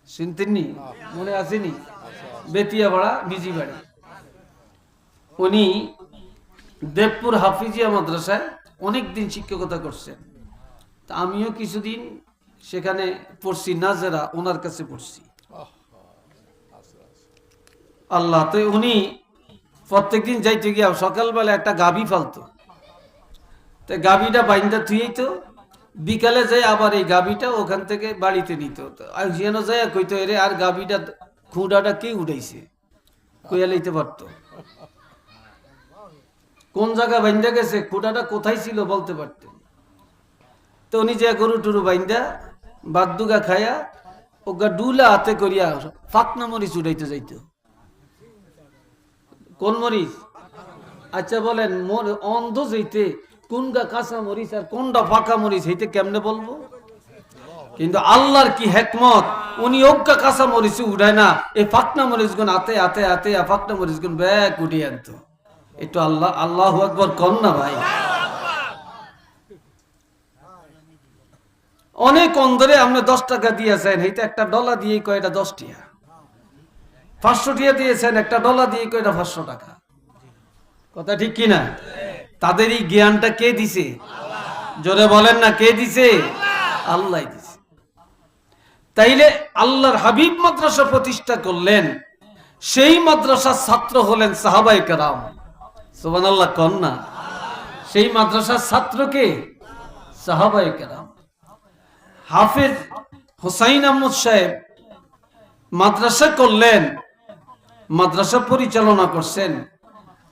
শুনতেননি? মনে আসেনি? বেতিয়াপাড়া মিজি বাড়ি। উনি দেবপুর হাফিজিয়া মাদ্রাসায় অনেকদিন শিক্ষকতা করছেন। তা আমিও কিছুদিন সেখানে পড়ছি, নাজেরা ওনার কাছে পড়ছি। আল্লাহ, তো উনি প্রত্যেকদিন যাইতে গিয়া সকালবেলা একটা গাভী ফালতো, তো গাভীটা বাইন্দা থুয়েই তো বিকালে যাই আবার এই গাভীটা ওখান থেকে বাড়িতে নিত। আর যেন যায় কইতো এরে আর গাভীটা খুঁড়াটা কে উঠাইছে, কইয়া লইতে পারতো। কোন জায়গা বাইন্দা গেছে, খুঁটাটা কোথায় ছিল বলতে পারতেন। তো উনি যে গরু টুরু বাইন্দা বাদুগা খায়া ওগা ডুলা হাতে করিয়া ফাকনা মরিচ উঠাইতে যাইত। কোন মরিচ? আচ্ছা বলেন, অন্ধ যেতে কোনটা কাঁচা মরিচ আর কোনটা ফাঁকা মরিচ হইতে কেমনে বলবো? কিন্তু আল্লাহর কি হেকমত, উনি ওগা কাঁচা মরিচ উঠায় না, এই ফাকনা মরিচ গুণ হাতে হাতে হাতে ফাকনা মরিচ গুণ ব্যাগ উঠিয়ে আনতো। একটু আল্লাহ আল্লাহু আকবার কর না ভাই। অনেক অন্ধরে আপনি 10 টাকা দিয়েছেন, এইটা একটা ডলা দিয়ে কয়টা 10 টাকা, 500 টাকা দিয়েছেন, একটা ডলা দিয়ে কয়টা 500 টাকা। কথা ঠিক কিনা? তাদের এই জ্ঞানটা কে দিছে? জোরে বলেন না, কে দিছে? আল্লাহ দিছে। তাইলে আল্লাহর হাবিব মাদ্রাসা প্রতিষ্ঠা করলেন, সেই মাদ্রাসার ছাত্র হলেন সাহাবায়ে কেরাম। সুবহানাল্লাহ কন না। সেই মাদ্রাসার ছাত্রকে সাহাবায়ে কেরাম। হাফেজ হুসাইন আহমদ সাহেব মাদ্রাসা করলেন, মাদ্রাসা পরিচালনা করছেন।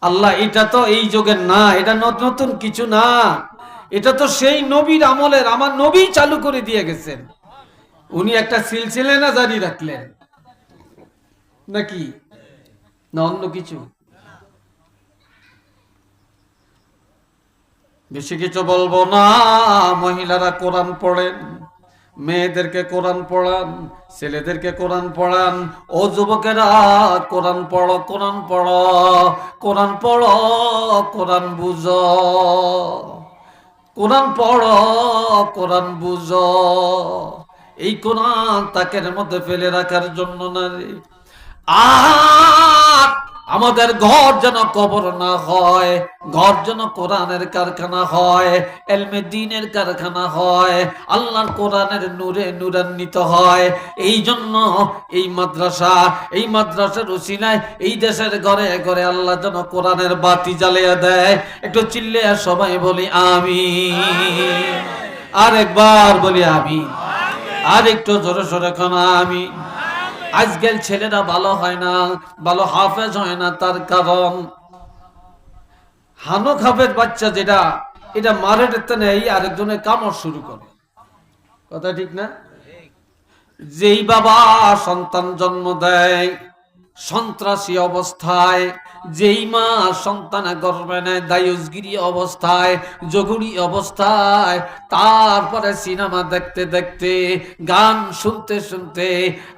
আল্লাহ, এটা তো এই যুগের না, এটা নতুন কিছু না, এটা তো সেই নবীর আমলের, আমার নবী চালু করে দিয়ে গেছেন। উনি একটা সিলসিলা জারি রাখলেন নাকি না অন্য কিছু? বেশি কিছু বলবো না। মহিলারা কোরআন পড়েন, মেয়েদেরকে কোরআন পড়ান, ছেলেদেরকে কোরআন পড়ান। ও যুবকেরা কোরআন পড়ো, কোরআন পড়ো, কোরআন পড়ো, কোরআন বুঝো, কোরআন পড়ো, কোরআন বুঝো। এই কোরআন তাকের মধ্যে ফেলে রাখার জন্য না রে। আর আমাদের ঘর যেন কবর না হয়, ঘর যেন কোরআনের কারখানা হয়, এলমে দ্বীনের কারখানা হয়, আল্লাহর কোরআনের নূরে নূরান্বিত হয়। এই জন্য এই মাদ্রাসার উসিলায় এই দেশের ঘরে ঘরে আল্লাহ যেন কোরআনের বাতি জ্বালিয়ে দেয়। একটু চিল্লিয়া সবাই বলি আমিন। আরেকবার বলি আমিন। আর একটু জোরে সোরে কোন আমিন। আজকাল ছেলেরা ভালো হয় না, ভালো হাফেজ হয় না, তার কারণ হানক হাফেজ বাচ্চা যেটা, এটা মারে নেই, আরেকজনের কামড় শুরু করে। কথা ঠিক না? যেই বাবা সন্তান জন্ম দেয়, সন্ত্রাসী অবস্থায়, যেই মা সন্তান গর্ভে নেয় দায়ুসগিরি অবস্থায়, জগুড়ি অবস্থায়, তারপরে সিনেমা দেখতে দেখতে, গান শুনতে শুনতে,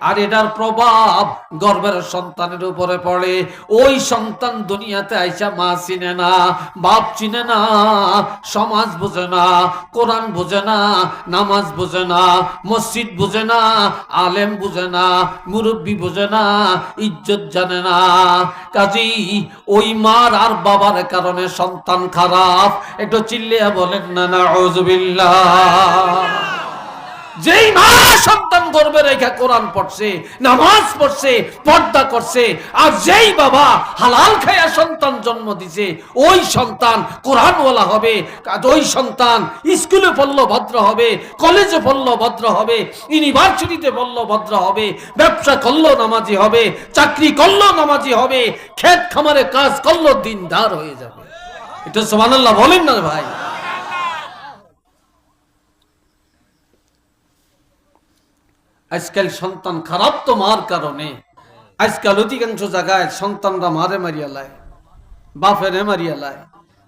আর এটার প্রভাব গর্ভের সন্তানের উপরে পড়ে। ওই সন্তান দুনিয়াতে আইসা মা চিনে না, বাপ চিনে না, সমাজ বোঝে না, কোরআন বোঝে না, নামাজ বোঝে না, মসজিদ বোঝে না, আলেম বোঝে না, মুরব্বী বোঝে না, ইজ্জত জানে না। কাজী ওই মার আর বাবার কারণে সন্তান খারাপ। একটু চিল্লিয়া বলেন না নাউযুবিল্লাহ। যেই মা সন্তান গর্ভে রেখে কোরআন পড়ছে, নামাজ পড়ছে, পর্দা করছে, আর যেই বাবা হালাল খায়া সন্তান জন্ম দিছে, ওই সন্তান কোরআনওয়ালা হবে, ওই সন্তান স্কুলে পড়লো ভদ্র হবে, কলেজে পড়লো ভদ্র হবে, ইউনিভার্সিটিতে পড়লো ভদ্র হবে, ব্যবসা করলো নামাজি হবে, চাকরি করলো নামাজি হবে, ক্ষেত খামারে কাজ করলো দিনদার হয়ে যাবে। এটা সুবহানাল্লাহ বলেন না ভাই। আজকাল সন্তান খারাপ তো মার কারণে। আজকাল অধিকাংশ জায়গায় সন্তানরা মারে মারিয়া লায়, বাপেরে মারিয়া লায়,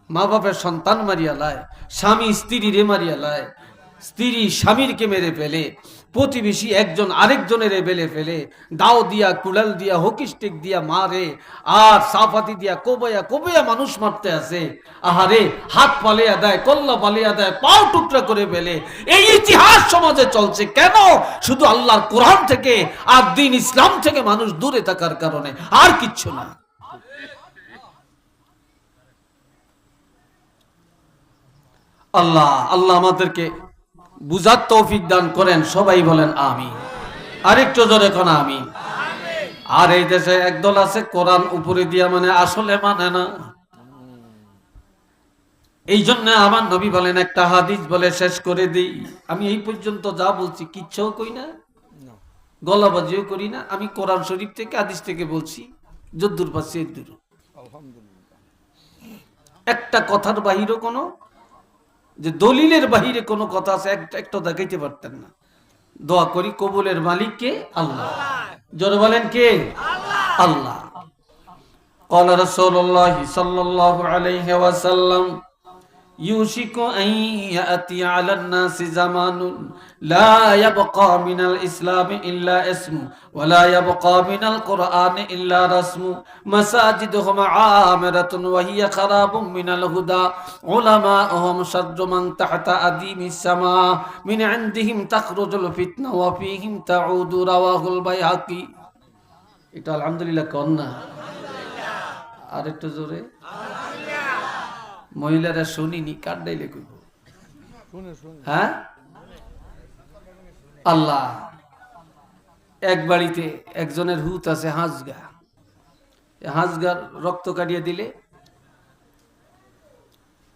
মা বাপের সন্তান মারিয়া লায়, স্বামী স্ত্রীরে মারিয়া লায়, স্ত্রী স্বামীরকে মেরে ফেলে, প্রতিবেশী একজন আরেকজনের বেলে ফেলে, দাও দিয়া, কুড়াল দিয়া, হকি স্টিক দিয়া মারে, আর সাফাতি দিয়া কোবাইয়া কোবাইয়া মানুষ মারতে আসে। আহারে, হাত পালিয়া দেয়, কল্লা পালিয়া দেয়, পাও টুকরা করে ফেলে। এই ইতিহাস সমাজে চলছে কেন? শুধু আল্লাহর কোরআন থেকে আর দ্বীন ইসলাম থেকে মানুষ দূরে থাকার কারণে, আর কিচ্ছু না। আল্লাহ আল্লাহ আমাদেরকে বুঝার তৌফিক দান করেন। সবাই বলেন আমিন। আরেকটু জোরে কোন আমিন। আর এই দেশে একদল আছে কোরআন উপরে দিয়া মানে আসলে মানে না। এই জন্য আমার নবী বলেন, একটা হাদিস বলে শেষ করে দিই। আমি এই পর্যন্ত যা বলছি কিচ্ছু কই না, গলাবাজিও করি না। আমি কোরআন শরীফ থেকে হাদিস থেকে বলছি, যদ্দুর পাচ্ছি এদ্দুর। একটা কথার বাহিরে কোনো যে দলিলের বাহিরে কোনো কথা আছে একটা দেখাইতে পারতেন না। দোয়া করি কবুলের মালিক কে? আল্লাহ। জোরে বলেন কে? আল্লাহ। قال رسول الله صلى الله عليه وسلم يوشك أن يأتي على الناس زمان لا يبقى من الإسلام إلا اسم ولا يبقى من القرآن إلا رسم مساجدهم عامرة وهي خراب من الهدى علماءهم شر من تحت أديم السماء من عندهم تخرج الفتنة وفيهم تعود رواه البيهقي. এটা আলহামদুলিল্লাহ কোন না? আর একটু জোরে। মহিলারা শুনিনি, কান্দাইলে কইব। হ্যাঁ, আল্লাহ। এক বাড়িতে একজনের হুত আছে হাঁসগা। হাঁসগার রক্ত কাটিয়ে দিলে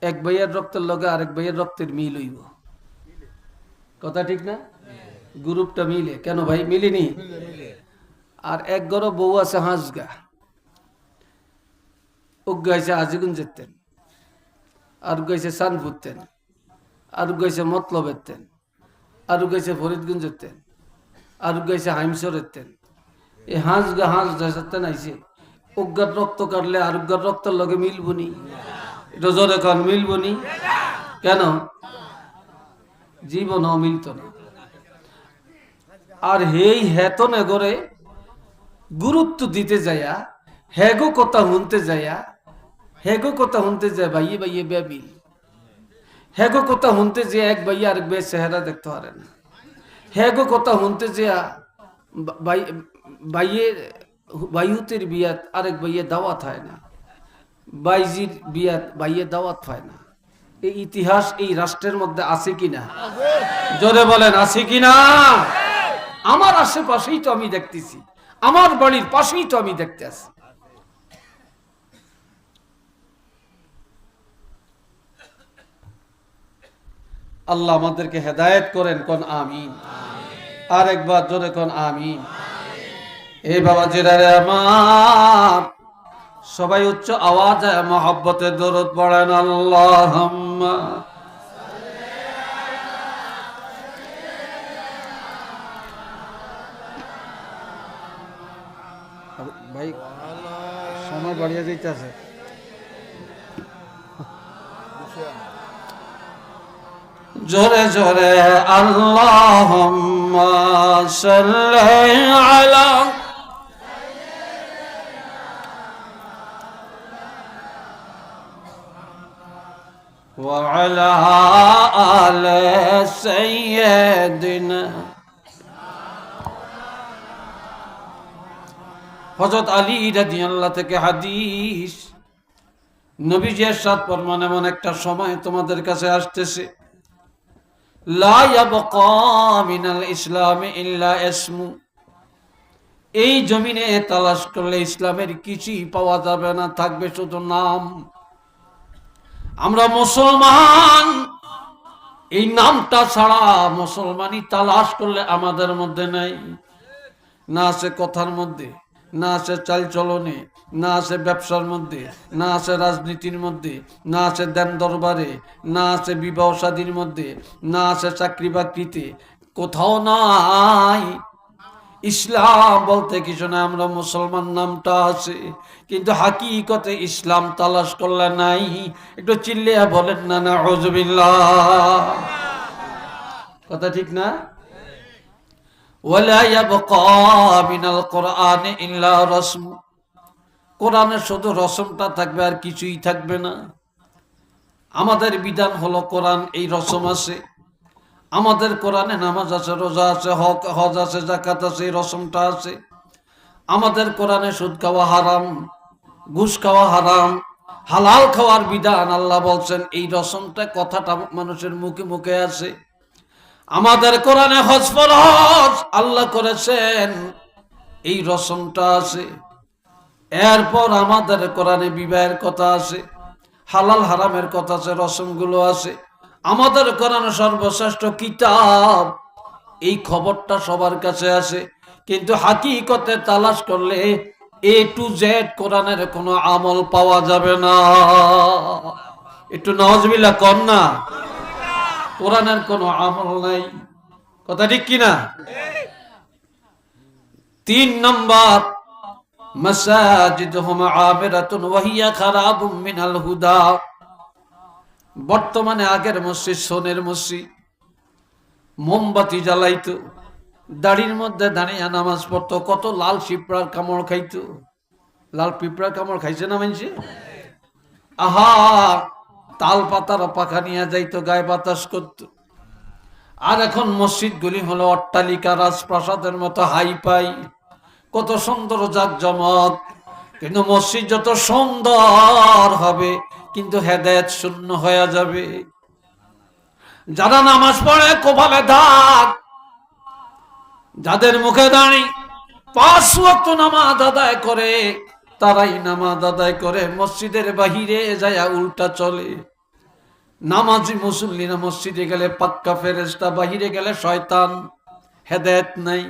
এক ভাইয়ের রক্তের লগে আরেক ভাইয়ের রক্তের মিল হইব। কথা ঠিক না? গ্রুপটা মিলে। কেন ভাই মিলেনি? আর এক ঘর বউ আছে হাঁসগা, উগাইছে আজিগুন যেতেন, আর গাইছে সান ফুটতেন, আর গাইছে মতলব এতেন, আর গাইছে ফরিদগঞ্জ এতেন, আর গাইছে হাইমসর এতেন। এই হাঁস যাইতেন আইছে। উগার রক্ত কাটলে আর উগার রক্তের লগে মিলবনি? এটা জোরে কন, মিলবনি? কেন? জীবন মিলত না। আর হেই হেতনে করে গুরুত্ব দিতে যায়া, হেগো কথা শুনতে যায়া, হেগো কথা শুনতে যায় ভাইয়ে ভাইয়ে বেবিল, হেগো কথা শুনতে যে এক ভাইয়া আরেক ভাইয়ের চেহারা দেখতে পারে না, হেগো কথা শুনতে যে বাইহুতের বিয়াত আরেক ভাইয়ে দাওয়াত হয় না, বাইজির বিয়াত ভাইয়ে দাওয়াত হয় না। এই ইতিহাস এই রাষ্ট্রের মধ্যে আছে কিনা? জোরে বলেন, আছে কিনা? আমার আশেপাশেই তো আমি দেখতেছি, আমার বাড়ির পাশেই তো আমি দেখতে আছি। আল্লাহ আমাদেরকে হেদায়েত করেন, কোন আমিন। আর একবার জোরে কোন আমিন। এই বাবা জিরারে আমার, সবাই উচ্চ আওয়াজে মহব্বতে দরুদ পড়েন। আল্লাহুম্মা ভাই সময় বাড়িয়ে যাইতেছে। জোরে জোরে আল্লাহুম্মা সাল্লি আলা ওয়া আলা আলি সাইয়্যিদিনা। হযরত আলী রাদিয়াল্লাহু থেকে হাদিস, নবীজি ইরশাদ ফরমান, এমন একটা সময় তোমাদের কাছে আসতেছে, লা ইয়াবকা মিনাল ইসলামি ইল্লা ইসমু, এই জমিনে তালাশ করলে ইসলামের কিছুই পাওয়া যাবে না, থাকবে শুধু নাম। আমরা মুসলমান, এই নামটা ছাড়া মুসলমানই তালাশ করলে আমাদের মধ্যে নাই। না আছে কথার মধ্যে, না আছে চালচলনে, না আছে ব্যবসার মধ্যে, না আছে রাজনীতির মধ্যে, না আছে দেন দরবারে, না আছে বিবাহ শাদীর মধ্যে, না আছে চাকরি বাকরিতে, কোথাও নাই। ইসলাম বলতে কিছু না, আমরা মুসলমান নামটা আছে, কিন্তু হাকিকতে ইসলাম তালাশ করলে নাই। একটু চিল্লিয়া বলেন না নাউযুবিল্লাহ। কথা ঠিক না? ওয়ালা ইয়াবকা মিনাল কুরআনি ইল্লা রাসম, কোরআনে শুধু রসমটা থাকবে আর কিছুই থাকবে না। আমাদের বিধান হলো কোরআন, এই রসম আছে। আমাদের কোরআনে নামাজ আছে, রোজা আছে, হজ আছে, যাকাত আছে, এই রসমটা আছে। আমাদের কোরআনে সুদ খাওয়া হারাম, ঘুষ খাওয়া হারাম, হালাল খাওয়ার বিধান আল্লাহ বলছেন, এই রসমটা কথাটা মানুষের মুখে মুখে আছে। আমাদের কোরআনে হজ ফরজ আল্লাহ করেছেন, এই রসমটা আছে। এরপর আমাদের কোরআনে বিবাহের কথা আছে, হালাল হারামের কথা আছে, রসমগুলো আছে। আমাদের কোরআনে সর্বশ্রেষ্ঠ কিতাব, এই খবরটা সবার কাছে আছে, কিন্তু হাকিকতে তালাশ করলে এ টু জেড কোরআনের কোনো আমল পাওয়া যাবে না। একটু নাউজুবিল্লাহ কর না। কোরআনের কোনো আমল নাই। কথা ঠিক কিনা? 3 নম্বর, মাসাজিদুহুম আমিরাতুন ওয়া হিয়া খারাবুম মিনাল হুদা। বর্তমানে আগের মসজিদ সোনের মসজিদ, মোমবাতি জ্বালাইতো, দাড়ির মধ্যে দাঁড়িয়ে নামাজ পড়তো, কত লাল পিঁপড়ার কামড় খাইতো। লাল পিঁপড়ার কামড় খাইছে না মানছে? আহা, তাল পাতার পাখা নিয়ে যাইতো, গায়ে বাতাস করতো। আর এখন মসজিদগুলি হলো অট্টালিকা, রাজপ্রাসাদের মতো হাই পাই, কত সুন্দর জাকজমক। কিন্তু মসজিদ যত সুন্দর হবে, কিন্তু হেদায়েত শূন্য হয়ে যাবে। যারা নামাজ পড়ে কপালে দাগ, যাদের মুখে দাঁড়ি 5 ওয়াক্ত নামাজ আদায় করে, তারাই নামাজ আদায় করে মসজিদের বাহিরে যায় উল্টা চলে। নামাজি মুসল্লিরা মসজিদে গেলে পাক্কা ফেরেশতা, বাহিরে গেলে শয়তান। হেদায়েত নাই।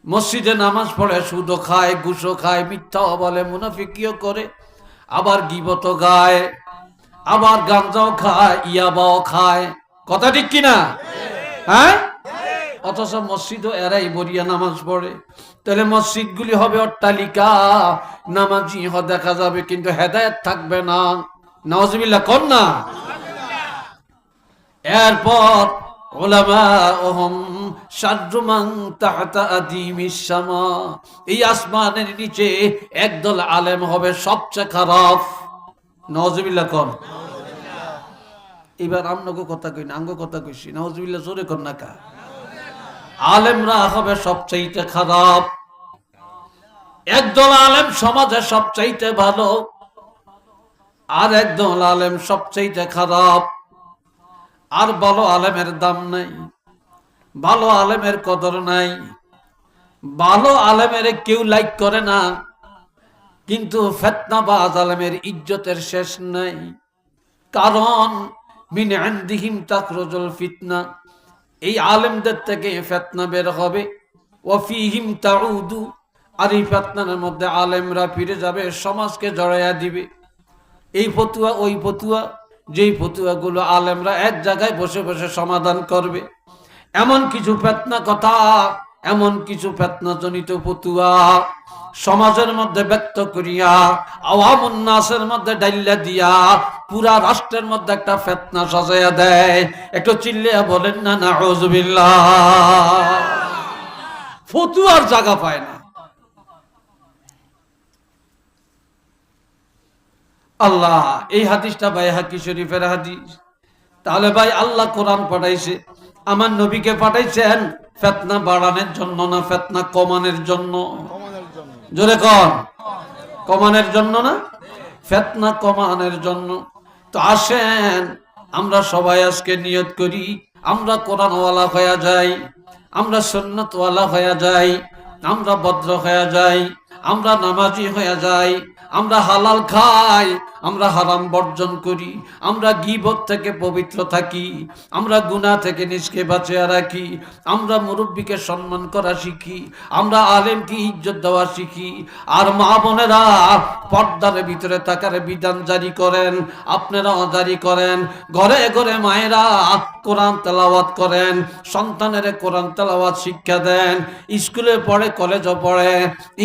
মসজিদে নামাজ পড়ে সুদও খায়, ঘুষও খায়, মিথ্যাও বলে, মুনাফিকিও করে, আবার গীবত গায়, আবার গাঞ্জাও খায়, ইয়াবাও খায়। কথা ঠিক কিনা? হ্যাঁ। অথচ মসজিদও এরাই বরিয়া নামাজ পড়ে। তাহলে মসজিদগুলি হবে অট্টালিকা, নামাজি দেখা যাবে, কিন্তু হেদায়েত থাকবে না। নাউজুবিল্লাহ কর না। এরপর উলামাউহুম শাররু মান তাহতা আদিমিস সামা, এই আসমানের নিচে একদল আলেম হবে সবচেয়ে খারাপ। নাউজুবিল্লাহ কর। এবার আমনগো কথা কই না, আঙ্গো কথা কইছি। নাউজুবিল্লাহ জোরে কর না কা। আলেমরা হবে সবচাইতে খারাপ। একদল আলেম সমাজে সবচাইতে ভালো, আর একদল আলেম সবচাইতে খারাপ। আর ভালো আলেমের দাম নাই, ভালো আলেমের কদর নাই, ভালো আলেমের কেউ লাইক করে না, কিন্তু ফিতনাবাজ আলেমের ইজ্জতের শেষ নাই। কারণ মিন ইনদিহিম তাখরুজুল ফিতনা, এই আলেমদের থেকে ফিতনা বের হবে। ওয়া ফীহিম তাউদু, আর এই ফিতনার মধ্যে আলেমরা ফিরে যাবে, সমাজকে জড়াইয়া দিবে। এই ফতুয়া ওই ফতুয়া, যেই ফতুয়াগুলো আলেমরা এক জায়গায় বসে বসে সমাধান করবে, এমন কিছু ফিতনা কথা, এমন কিছু ফিতনাজনিত ফতুয়া সমাজের মধ্যে ব্যক্ত করিয়া আওয়ামুন নাসের মধ্যে ডাইলা দিয়া পুরা রাষ্ট্রের মধ্যে একটা ফিতনা সাজাইয়া দেয়। একটু চিল্লিয়া বলেন না নাউযুবিল্লাহ। ফতুয়ার জায়গা পায় না। আল্লাহ, এই হাদিসটা বাইহাকি শরীফের হাদিস। তাহলে ভাই আল্লাহ কোরআন পাঠাইছে, আমার নবীকে পাঠাইছেন ফিতনা বাড়ানোর জন্য না ফিতনা কমানোর জন্য? জোরে কর, কমানোর জন্য না ফিতনা কমানোর জন্য। তো আসেন আমরা সবাই আজকে নিয়ত করি, আমরা কোরআনওয়ালা হয়ে যাই, আমরা সুন্নতওয়ালা হয়ে যাই, আমরা ভদ্র হয়ে যাই, আমরা নামাজি হয়ে যাই, আমরা হালাল খাই, আমরা হারাম বর্জন করি, আমরা গীবত থেকে পবিত্র থাকি, আমরা গুনাহ থেকে নিজকে বাঁচিয়ে রাখি, আমরা মুরব্বীকে সম্মান করা শিখি, আমরা আলেমকে ইজ্জত দেওয়া শিখি। আর মা বোনেরা পর্দার ভিতরে থাকার বিধান জারি করেন, আপনারাও জারি করেন। ঘরে ঘরে মায়েরা কোরআন তেলাওয়াত করেন, সন্তানের কোরআন তেলাওয়াত শিক্ষা দেন। স্কুলে পড়ে, কলেজে পড়ে,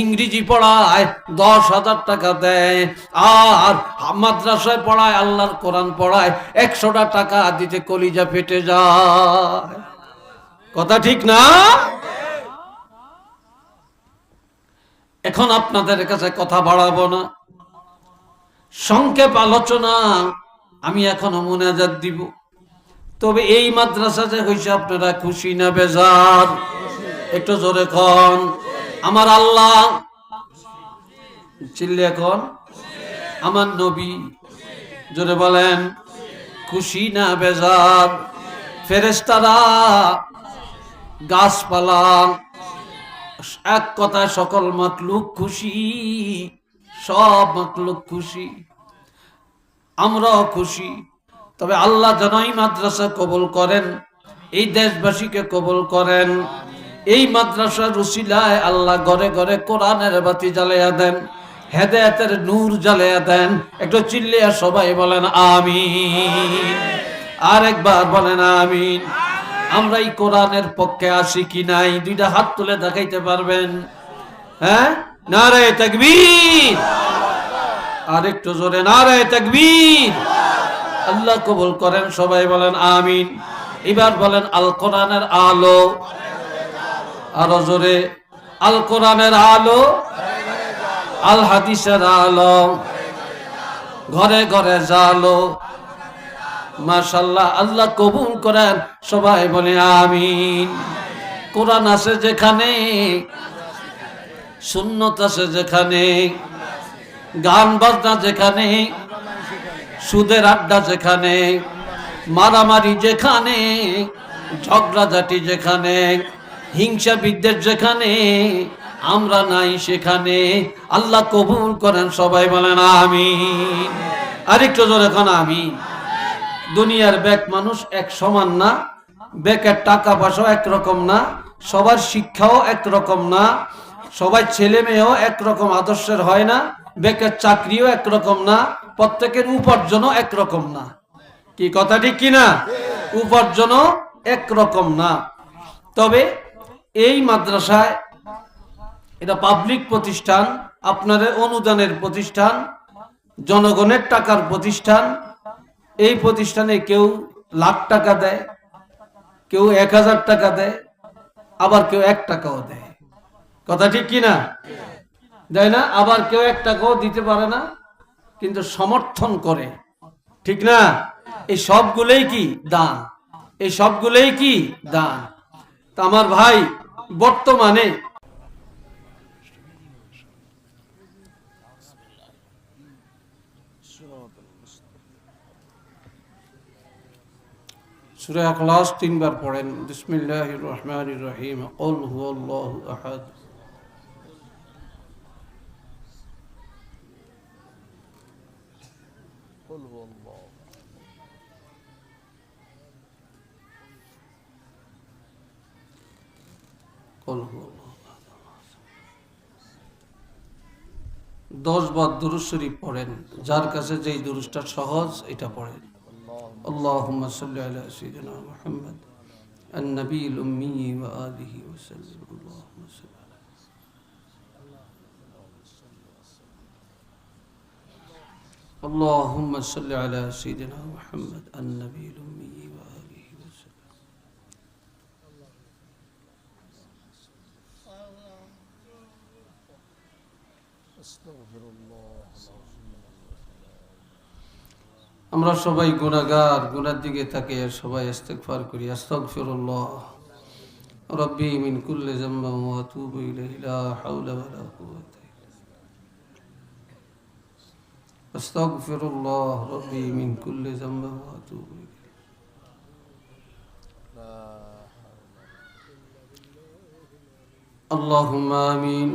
ইংরেজি পড়ায় 10,000 টাকা দেয়, আর মাদ্রাসায় পড়ায়, আল্লাহর কোরআন পড়ায় 100টা টাকা দিতে কলিজা ফেটে যায়। কথা ঠিক না? এখন আপনাদের কাছে কথা বাড়াবো না, সংক্ষেপ আলোচনা আমি এখনো মুনাজাত দিব। তবে এই মাদ্রাসা যে হইছে আপনারা খুশি না বেজার? একটু জোরে কোন আমার আল্লাহ, চিল্লে এখন আমার নবী, জোরে বলেন খুশি না বেজার? ফেরেশতারা, গাছপালা, এক কথায় সকল মাখলুক খুশি, সব মাখলুক খুশি, আমরাও খুশি। তবে আল্লাহ যেন এই মাদ্রাসা কবুল করেন, এই দেশবাসীকে কবুল করেন। এই মাদ্রাসার উসিলায় আল্লাহ ঘরে ঘরে কোরআনের বাতি জ্বালাইয়া দেন, হেদায়েতের নূর জ্বালাইয়া দেন। একটু চিল্লিয়া সবাই বলেন আমিন। আরেকবার বলেন আমিন। আমরা এই কোরআনের পক্ষে আসি কি নাই? দুইটা হাত তুলে দেখাইতে পারবেন? হ্যাঁ, নারে তাকবীর। আরেকটু জোরে নারে তাকবীর। আল্লাহ কবুল করেন, সবাই বলেন আমিন। এবার বলেন আল কোরআনের আলো, আরো জোরে আল কোরআনের আলো, আল হাদিসের আলো, ঘরে ঘরে জালো। মাশাআল্লাহ, আল্লাহ কবুল করেন, সবাই বলে আমিন। কোরআন আছে যেখানে, সুন্নত আছে যেখানে, গান বাজনা যেখানে, সুদের আড্ডা যেখানে, মারামারি যেখানে, ঝগড়াঝাটি যেখানে, হিংসা বিদ্বেষ যেখানে, আমরা নাই সেখানে। আল্লাহ কবুল করেন, সবাই বলেন আমিন। আরেকটু জোরে এখন আমিন। দুনিয়ার ব্যাগ মানুষ এক সমান না, ব্যাগের টাকা পয়সাও একরকম না, সবার শিক্ষাও একরকম না, সবাই ছেলে মেয়েও একরকম আদর্শের হয় না, ব্যাগের চাকরিও একরকম না, প্রত্যেকের উপার্জনও একরকম না। কি কথা ঠিক কিনা? উপার্জনও একরকম না। তবে এই মাদ্রাসায়, এটা পাবলিক প্রতিষ্ঠান, আপনাদের অনুদানের প্রতিষ্ঠান, জনগণের টাকার প্রতিষ্ঠান। এই প্রতিষ্ঠানে কেউ লাখ টাকা দেয়, কেউ 1000 টাকা দেয়, আবার কেউ 1 টাকাও দেয়। কথা ঠিক কিনা? দেয় না? আবার কেউ 1 টাকাও দিতে পারে না, কিন্তু সমর্থন করে। ঠিক না? এই সবগুলোই কি দান? এই সবগুলোই কি দান? তা আমার ভাই, বর্তমানে সূরা ইখলাস 3 বার পড়েন। বিসমিল্লাহির রহমানির রহিম। কুল হুয়াল্লাহু আহাদ। কুল হুয়াল্লাহু। কুল হুয়াল্লাহু। 10 বার দুরূদ শরীফ পড়েন। যার কাছে যেই দুরূদটা সহজ, এটা পড়েন। اللهم صل على سيدنا محمد النبي الأمي وآله وسلم. اللهم صل على اللهم صل على سيدنا محمد النبي الأمي وآله وسلم. আমরা সবাই গুনাহগার, গুনার দিকে তাকিয়ে সবাই ইস্তেগফার করি। আস্তাগফিরুল্লাহ রব্বি মিন কুল্লি যামবিন ওয়া আতুবু ইলাইহি লা হাওলা ওয়া লা কুওয়াতা আস্তাগফিরুল্লাহ রব্বি মিন কুল্লি যামবিন ওয়া আতুবু ইলাইহি। اللهم آمين.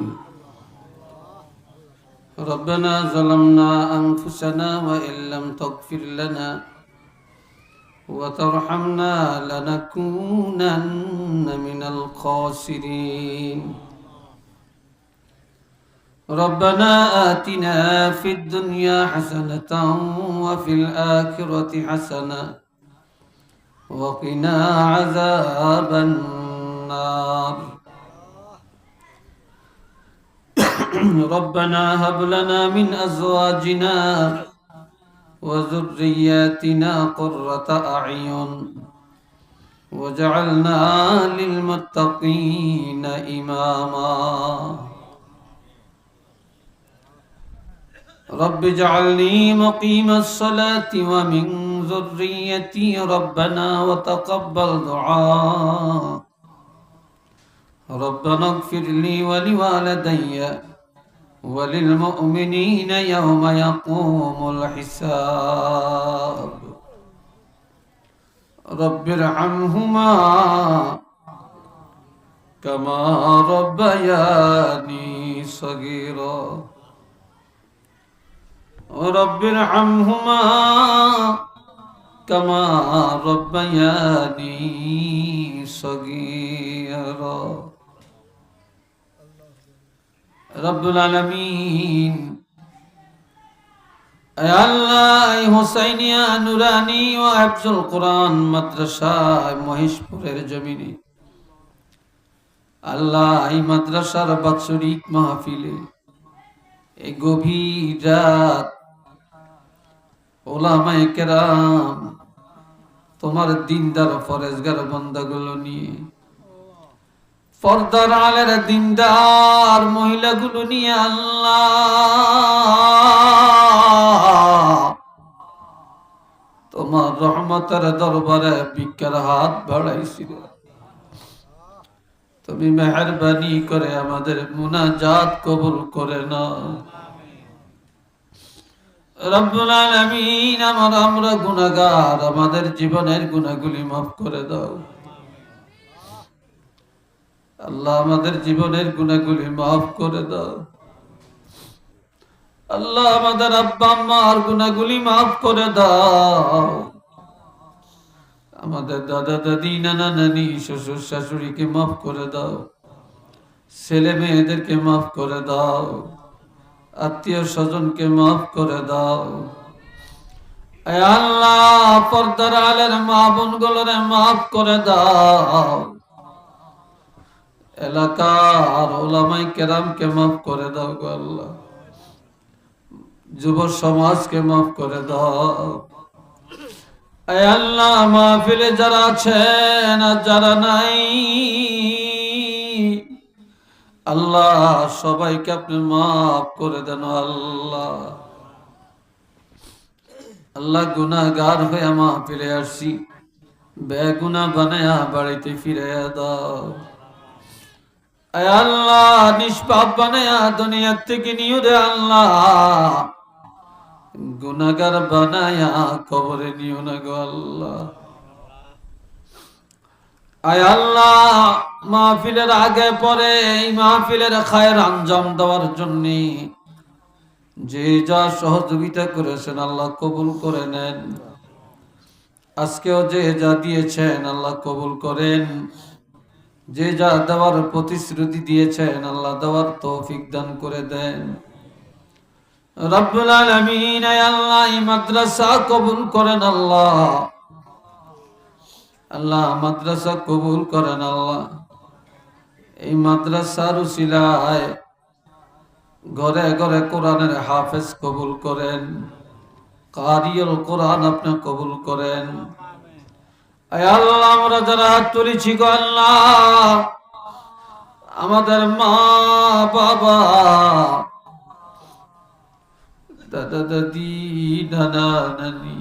ربنا ظلمنا أنفسنا وإن لم تغفر لنا وترحمنا لنكونن من الخاسرين. ربنا آتنا في الدنيا حسنة وفي الآخرة حسنة وقنا عذاب النار. ربنا هب لنا من أزواجنا وذرياتنا قرة أعين وجعلنا للمتقين إماما. رب اجعلني مقيم الصلاة ومن ذريتي ربنا وتقبل دعاء. ربنا اغفر لي ولوالدي وللمؤمنين يوم يقوم الحساب. رب ارحمهما كما ربياني صغيرا. رب ارحمهما كما ربياني صغيرا. রব্বুল আলামিন, আয় আল্লাহ, এই হুসাইনিয়া নুরানি ও হিফজুল কোরআন মাদ্রাসা মহেশপুরের জমিনে আল্লাহ, এই মাদ্রাসার বাৎসরিক মাহফিলে এই গভীর রাত ওলামায়ে কেরাম তোমার দিনদার ফরেজগার বান্দাগুলো নিয়ে, পর্দার আলের দিনদার মহিলাগুলো নিয়ে আল্লাহ তোমার রহমতের দরবারে ভিক্ষার হাত বাড়াইছিল। তুমি মেহেরবানি করে আমাদের মুনাজাত কবুল করে নাও। রব্বুল আলামিন, আমরা গুনাহগার, আমাদের জীবনের গুনাহগুলি মাফ করে দাও আল্লাহ, আমাদের জীবনের গুনাহগুলি মাফ করে দাও আল্লাহ, আমাদের আব্বা আম্মার গুনাহগুলি মাফ করে দাও, আমাদের দাদা দাদি নানা নানি শ্বশুর শাশুড়িকে মাফ করে দাও, ছেলে মেয়েদেরকে মাফ করে দাও, আত্মীয় স্বজনকে মাফ করে দাও। আয় আল্লাহ, পর্দার আলের মা বোনগুলোরে মাফ করে দাও, এলাকার ওলামায়ে কেরামকে মাফ করে দাও গো আল্লাহ, যুব সমাজকে মাফ করে দাও। আয় আল্লাহ, মাহফিলে যারা আছেন আর যারা নাই আল্লাহ, সবাইকে আপনি মাফ করে দেন আল্লাহ। আল্লাহ, গুনাহগার হয়ে মাহফিলে আসছি, বেগুনাহ বানায়া বাড়িতে ফিরাইয়া দাও। আয় আল্লাহ, নিষ্পাপ বানায়া দুনিয়া থেকে নিয়ে রে আল্লাহ, গুনাহগার বানায়া কবরে নিও না গো আল্লাহ। আয় আল্লাহ, মাহফিলের আগে পরে এই মাহফিলের খায়ের আঞ্জাম দেওয়ার জন্য যে যা সহযোগিতা করেছেন আল্লাহ কবুল করে নেন। আজকেও যে যা দিয়েছেন আল্লাহ কবুল করেন, যে যা দেওয়ার প্রতিশ্রুতি দিয়েছেন আল্লাহ দেওয়ার তৌফিক দান করে দেন। রব্বুল আলামিন, আয় আল্লাহ, এই মাদ্রাসা কবুল করেন আল্লাহ, আল্লাহ মাদ্রাসা কবুল করেন আল্লাহ। এই মাদ্রাসার উসিলায় ঘরে ঘরে কোরআনের হাফেজ কবুল করেন, কারিউল কোরআন আপনি কবুল করেন। আয় আল্লাহ, আমরা যারা হাত তুলেছি গো আল্লাহ, আমাদের মা বাবা, দাদা দাদি, নানা নানি,